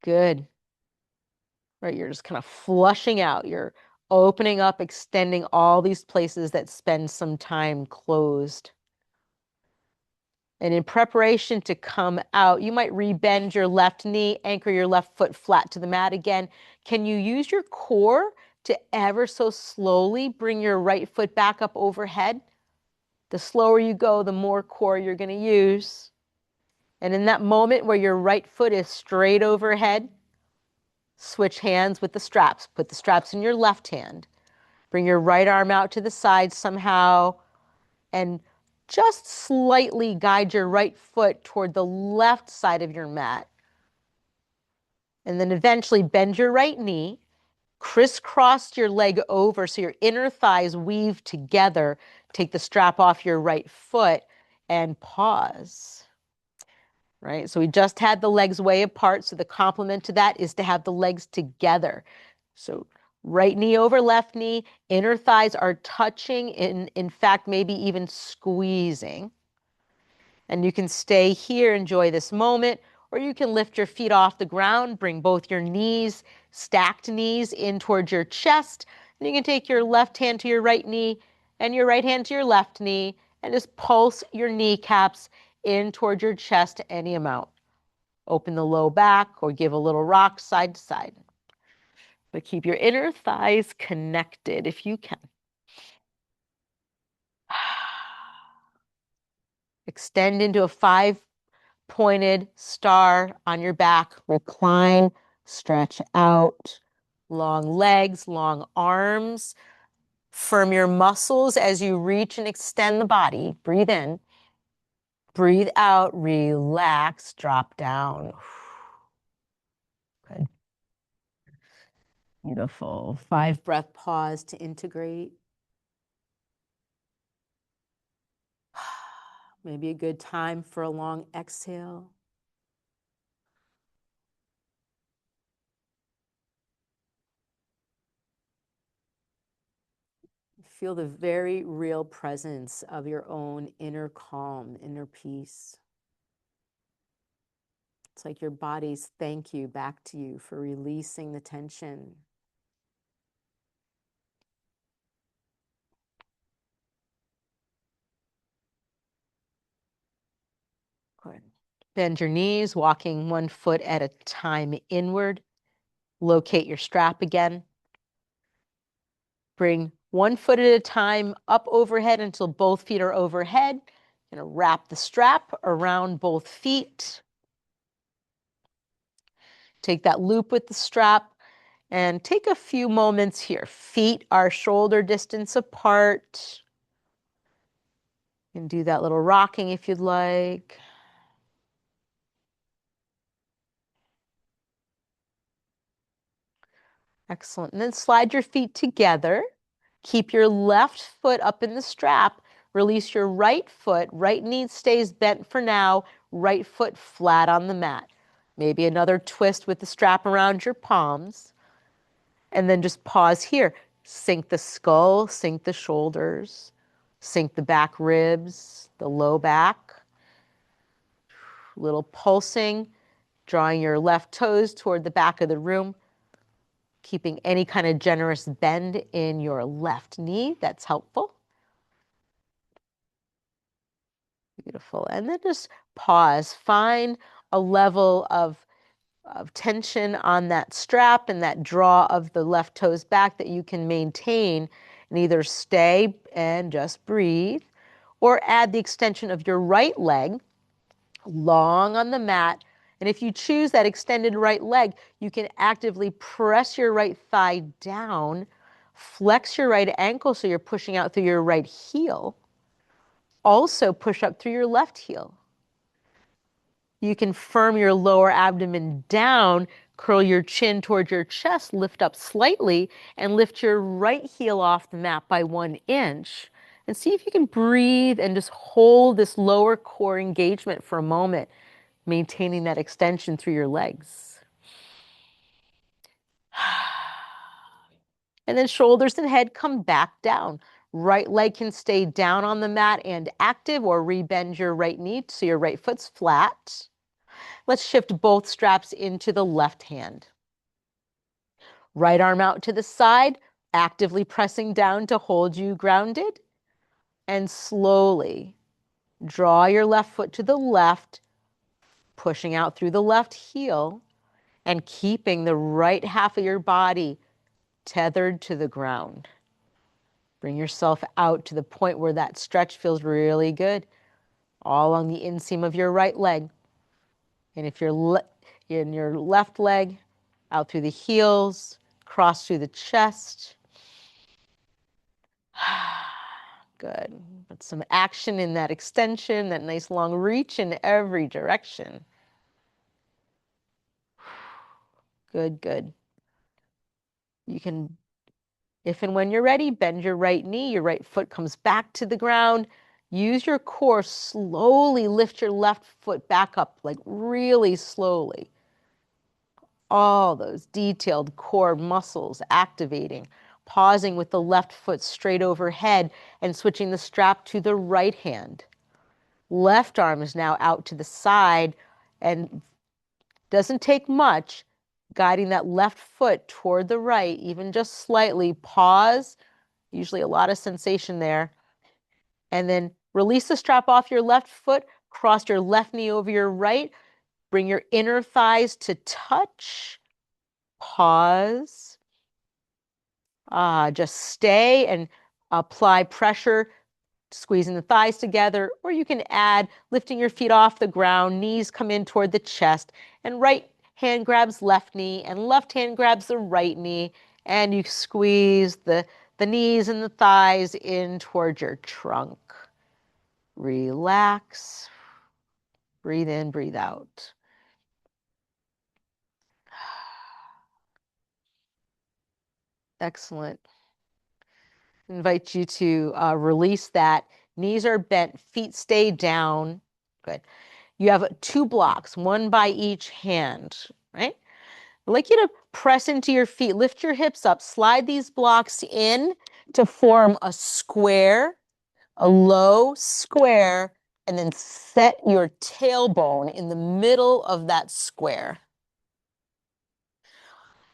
Good. Right, you're just kind of flushing out. You're opening up, extending all these places that spend some time closed. And in preparation to come out, you might rebend your left knee, anchor your left foot flat to the mat again. Can you use your core to ever so slowly bring your right foot back up overhead? The slower you go, the more core you're going to use. And in that moment where your right foot is straight overhead, switch hands with the straps. Put the straps in your left hand. Bring your right arm out to the side somehow and just slightly guide your right foot toward the left side of your mat. And then eventually bend your right knee, crisscross your leg over so your inner thighs weave together. Take the strap off your right foot and pause. Right? So we just had the legs way apart. So the complement to that is to have the legs together. So right knee over left knee, inner thighs are touching, in fact, maybe even squeezing. And you can stay here, enjoy this moment, or you can lift your feet off the ground, bring both your knees, stacked knees in towards your chest, and you can take your left hand to your right knee and your right hand to your left knee and just pulse your kneecaps in towards your chest any amount. Open the low back or give a little rock side to side. But keep your inner thighs connected if you can. Extend into a 5-pointed star on your back. Recline, stretch out. Long legs, long arms. Firm your muscles as you reach and extend the body. Breathe in. Breathe out. Relax. Drop down. Good. Beautiful. 5-breath pause to integrate. Maybe a good time for a long exhale. Feel the very real presence of your own inner calm, inner peace. It's like your body's thank you back to you for releasing the tension. Good. Bend your knees, walking one foot at a time inward. Locate your strap again. Bring one foot at a time up overhead until both feet are overhead. You're going to wrap the strap around both feet. Take that loop with the strap and take a few moments here. Feet are shoulder distance apart. You can do that little rocking if you'd like. Excellent. And then slide your feet together. Keep your left foot up in the strap. Release your right foot. Right knee stays bent for now. Right foot flat on the mat. Maybe another twist with the strap around your palms. And then just pause here. Sink the skull, sink the shoulders, sink the back ribs, the low back. Little pulsing, drawing your left toes toward the back of the room. Keeping any kind of generous bend in your left knee, that's helpful. Beautiful. And then just pause. Find a level of tension on that strap and that draw of the left toes back that you can maintain, and either stay and just breathe or add the extension of your right leg long on the mat. And if you choose that extended right leg, you can actively press your right thigh down, flex your right ankle so you're pushing out through your right heel. Also push up through your left heel. You can firm your lower abdomen down, curl your chin towards your chest, lift up slightly, and lift your right heel off the mat by 1 inch. And see if you can breathe and just hold this lower core engagement for a moment, maintaining that extension through your legs. And then shoulders and head come back down. Right leg can stay down on the mat and active, or rebend your right knee so your right foot's flat. Let's shift both straps into the left hand. Right arm out to the side, actively pressing down to hold you grounded. And slowly draw your left foot to the left, pushing out through the left heel and keeping the right half of your body tethered to the ground. Bring yourself out to the point where that stretch feels really good, all along the inseam of your right leg. And if you're in your left leg, out through the heels, cross through the chest. Good. Put some action in that extension, that nice long reach in every direction. Good, good. You can, if and when you're ready, bend your right knee, your right foot comes back to the ground. Use your core, slowly lift your left foot back up, like really slowly. All those detailed core muscles activating, pausing with the left foot straight overhead and switching the strap to the right hand. Left arm is now out to the side and doesn't take much, guiding that left foot toward the right, even just slightly. Pause, usually a lot of sensation there. And then release the strap off your left foot, cross your left knee over your right, bring your inner thighs to touch. Pause. Just stay and apply pressure, squeezing the thighs together, or you can add lifting your feet off the ground, knees come in toward the chest, and right hand grabs left knee and left hand grabs the right knee, and you squeeze the knees and the thighs in toward your trunk. Relax. Breathe in, breathe out. Excellent. I invite you to release that Knees are bent, feet stay down. Good. You have two blocks, one by each hand, right? I'd like you to press into your feet, lift your hips up, slide these blocks in to form a square, a low square, and then set your tailbone in the middle of that square.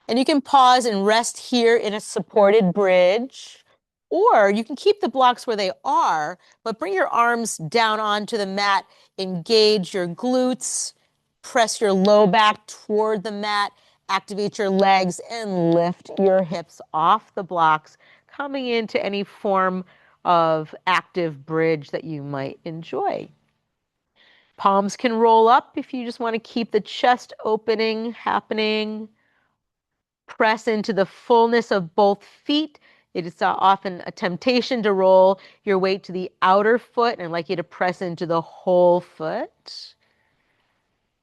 And you can pause and rest here in a supported bridge, or you can keep the blocks where they are, but bring your arms down onto the mat, engage your glutes, press your low back toward the mat, activate your legs, and lift your hips off the blocks, coming into any form of active bridge that you might enjoy. Palms can roll up if you just want to keep the chest opening happening. Press into the fullness of both feet. It is often a temptation to roll your weight to the outer foot, and I'd like you to press into the whole foot.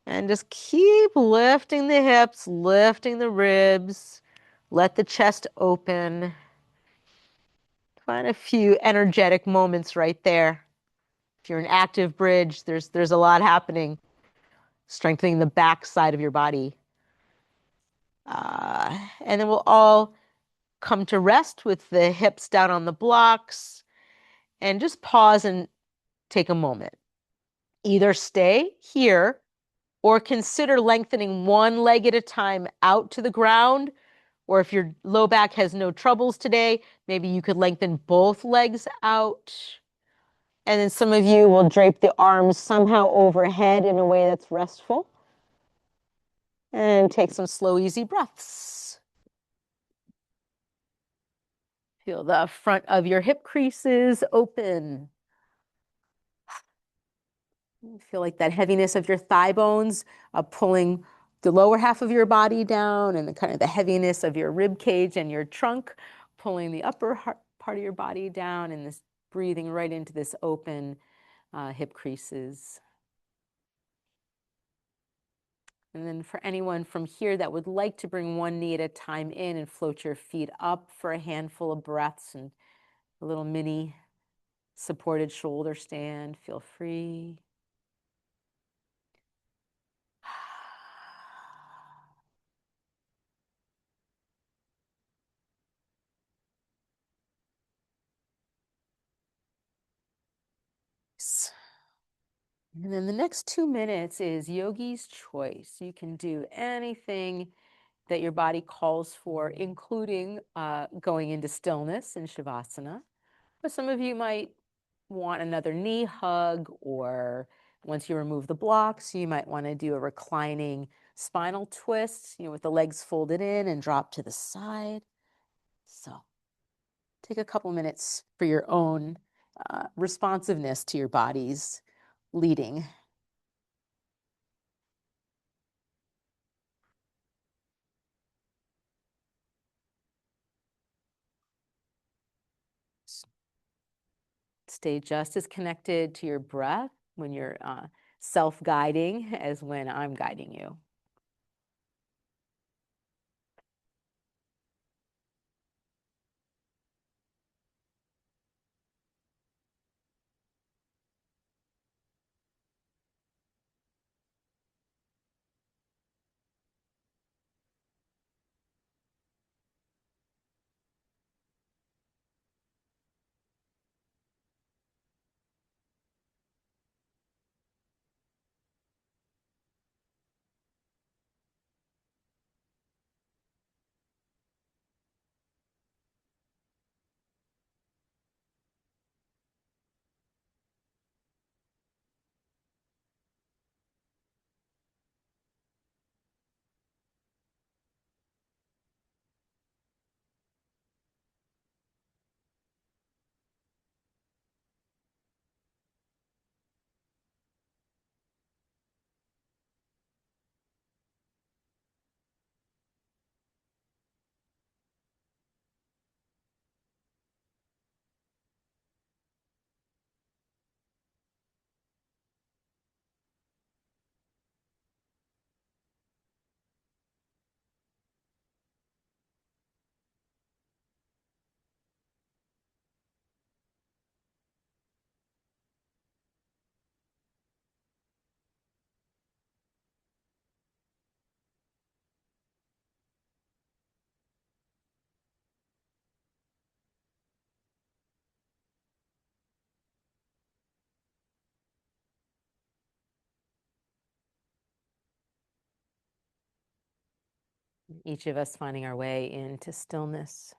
And just keep lifting the hips, lifting the ribs. Let the chest open. Find a few energetic moments right there. If you're an active bridge, there's a lot happening. Strengthening the back side of your body. And then we'll all come to rest with the hips down on the blocks and just pause and take a moment. Either stay here or consider lengthening one leg at a time out to the ground. Or if your low back has no troubles today, maybe you could lengthen both legs out. And then some of you will drape the arms somehow overhead in a way that's restful. And take some slow, easy breaths. Feel the front of your hip creases open. Feel like that heaviness of your thigh bones pulling the lower half of your body down, and kind of the heaviness of your rib cage and your trunk pulling the upper part of your body down, and this breathing right into this open hip creases. And then for anyone from here that would like to bring one knee at a time in and float your feet up for a handful of breaths and a little mini supported shoulder stand, feel free. And then the next 2 minutes is yogi's choice. You can do anything that your body calls for, including going into stillness in Shavasana. But some of you might want another knee hug, or once you remove the blocks, you might want to do a reclining spinal twist, with the legs folded in and drop to the side. So take a couple minutes for your own responsiveness to your body's leading. Stay just as connected to your breath when you're self-guiding as when I'm guiding you. Each of us finding our way into stillness.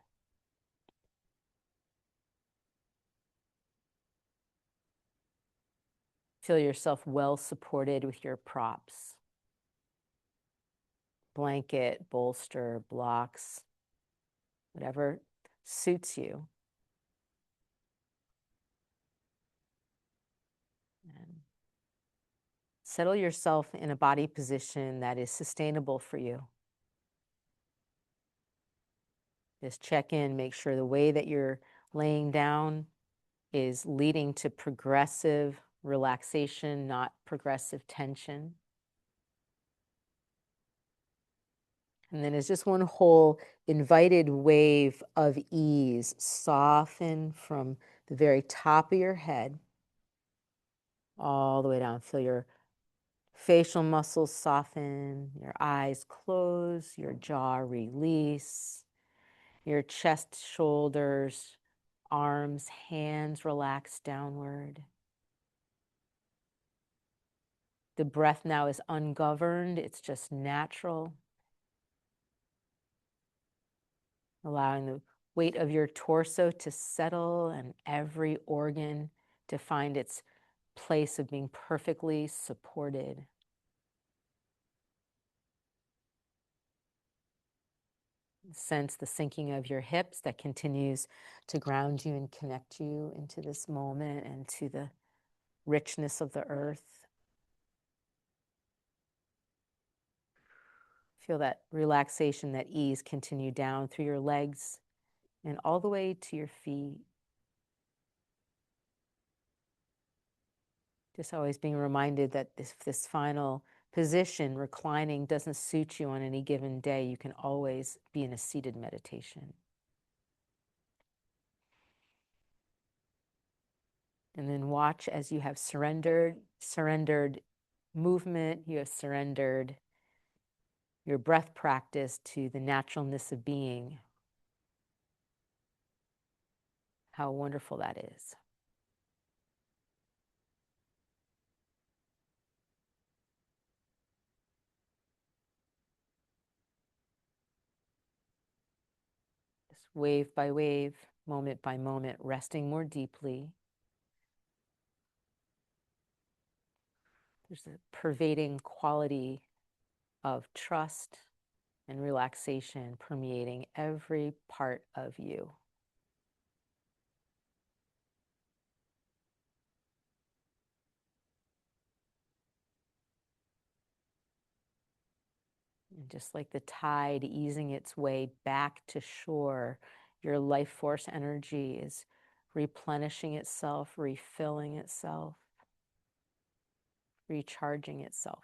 Feel yourself well supported with your props. Blanket, bolster, blocks, whatever suits you. And settle yourself in a body position that is sustainable for you. Just check in, make sure the way that you're laying down is leading to progressive relaxation, not progressive tension. And then as just one whole invited wave of ease, soften from the very top of your head all the way down. Feel your facial muscles soften, your eyes close, your jaw release, your chest, shoulders, arms, hands relax downward. The breath now is ungoverned, it's just natural. Allowing the weight of your torso to settle and every organ to find its place of being perfectly supported. Sense the sinking of your hips that continues to ground you and connect you into this moment and to the richness of the earth. Feel that relaxation, that ease continue down through your legs and all the way to your feet. Just always being reminded that this final position, reclining, doesn't suit you on any given day. You can always be in a seated meditation. And then watch as you have surrendered movement, you have surrendered your breath practice to the naturalness of being. How wonderful that is. Just wave by wave, moment by moment, resting more deeply. There's a pervading quality of trust and relaxation permeating every part of you. And just like the tide easing its way back to shore, your life force energy is replenishing itself, refilling itself, recharging itself.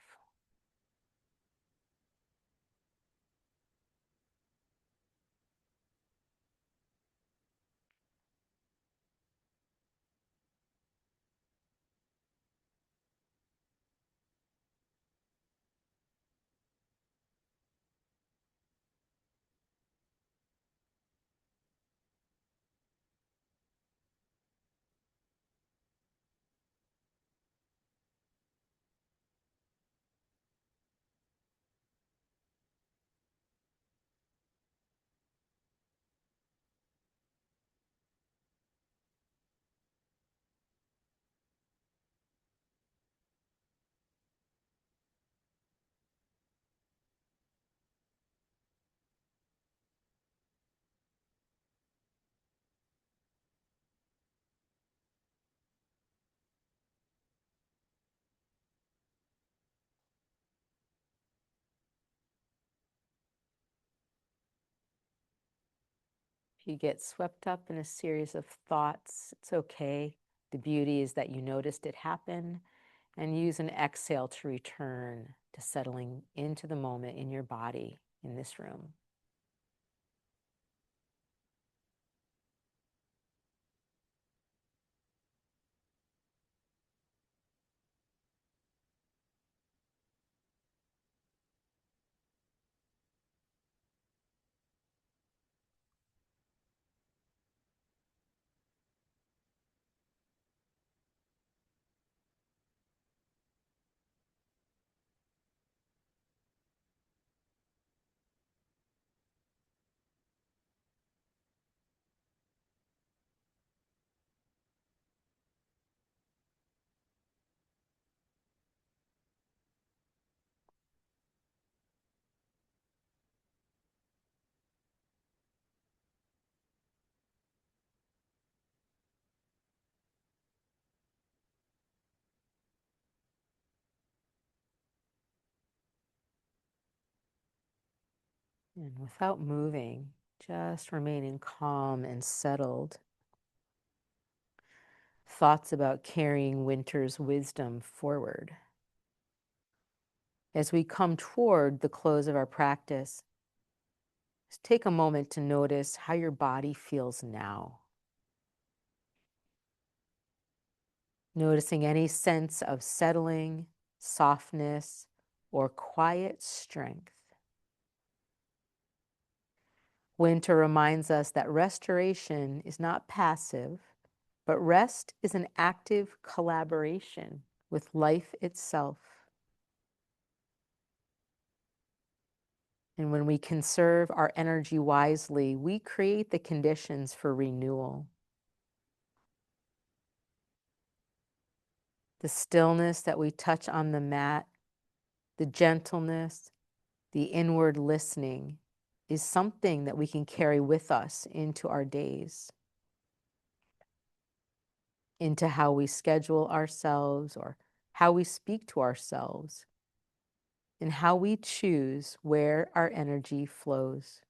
If you get swept up in a series of thoughts, it's okay. The beauty is that you noticed it happen, and use an exhale to return to settling into the moment in your body in this room. And without moving, just remaining calm and settled. Thoughts about carrying winter's wisdom forward. As we come toward the close of our practice, just take a moment to notice how your body feels now. Noticing any sense of settling, softness, or quiet strength. Winter reminds us that restoration is not passive, but rest is an active collaboration with life itself. And when we conserve our energy wisely, we create the conditions for renewal. The stillness that we touch on the mat, the gentleness, the inward listening is something that we can carry with us into our days, into how we schedule ourselves or how we speak to ourselves, and how we choose where our energy flows.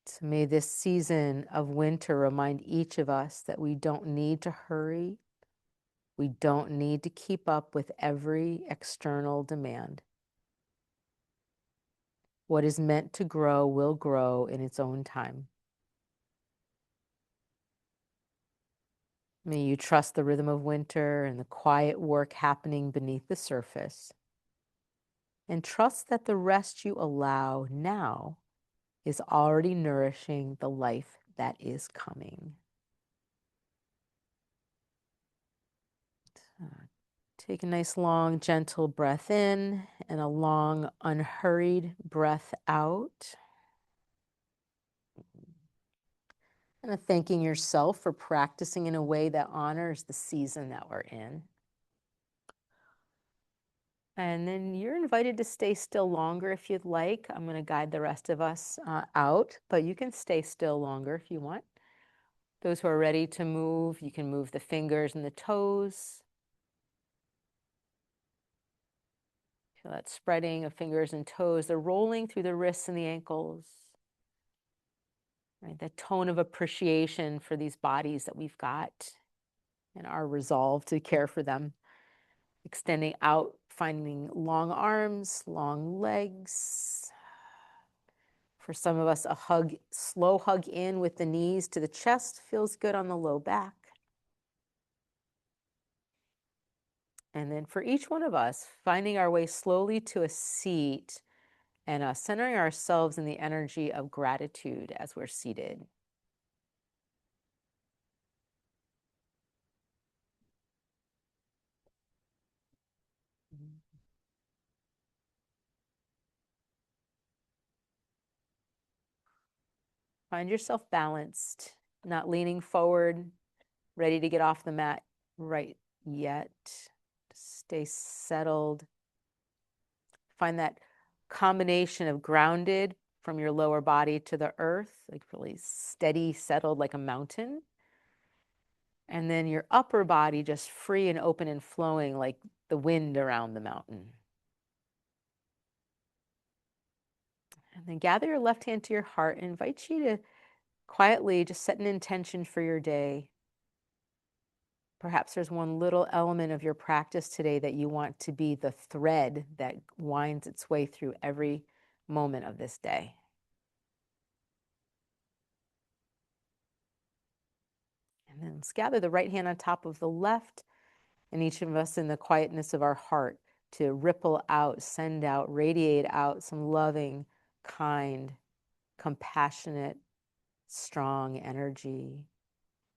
So may this season of winter remind each of us that we don't need to hurry. We don't need to keep up with every external demand. What is meant to grow will grow in its own time. May you trust the rhythm of winter and the quiet work happening beneath the surface. And trust that the rest you allow now is already nourishing the life that is coming. Take a nice, long, gentle breath in and a long, unhurried breath out. And thanking yourself for practicing in a way that honors the season that we're in. And then you're invited to stay still longer if you'd like. I'm going to guide the rest of us out, but you can stay still longer if you want. Those who are ready to move, you can move the fingers and the toes. Feel that spreading of fingers and toes. They're rolling through the wrists and the ankles. Right? That tone of appreciation for these bodies that we've got and our resolve to care for them. Extending out, finding long arms, long legs. For some of us, a hug, slow hug in with the knees to the chest feels good on the low back. And then for each one of us, finding our way slowly to a seat and centering ourselves in the energy of gratitude as we're seated. Find yourself balanced, not leaning forward, ready to get off the mat right yet. Stay settled. Find that combination of grounded from your lower body to the earth, like really steady, settled like a mountain. And then your upper body just free and open and flowing like the wind around the mountain. And then gather your left hand to your heart and invite you to quietly just set an intention for your day. Perhaps there's one little element of your practice today that you want to be the thread that winds its way through every moment of this day. And then let's gather the right hand on top of the left, and each of us in the quietness of our heart to ripple out, send out, radiate out some loving, kind, compassionate, strong energy,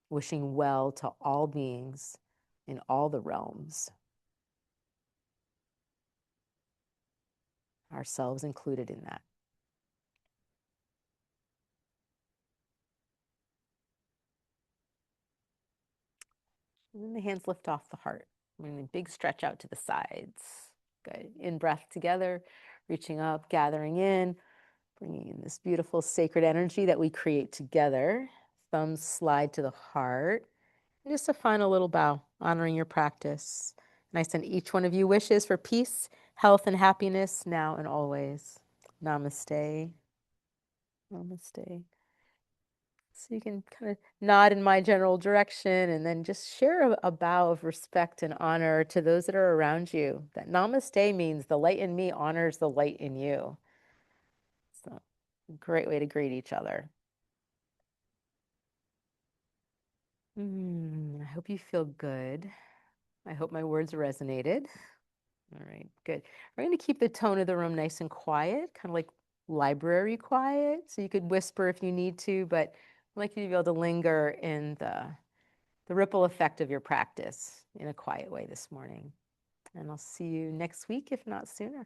wishing well to all beings in all the realms, ourselves included in that. And then the hands lift off the heart. And a big stretch out to the sides. Good. In breath together, reaching up, gathering in, bringing in this beautiful sacred energy that we create together. Thumbs slide to the heart. And just a final little bow, honoring your practice. And I send each one of you wishes for peace, health, and happiness now and always. Namaste. Namaste. So you can kind of nod in my general direction and then just share a bow of respect and honor to those that are around you. That namaste means the light in me honors the light in you. So, a great way to greet each other. I hope you feel good. I hope my words resonated. All right, good. We're going to keep the tone of the room nice and quiet, kind of like library quiet. So you could whisper if you need to, but I'd like you to be able to linger in the ripple effect of your practice in a quiet way this morning. And I'll see you next week, if not sooner.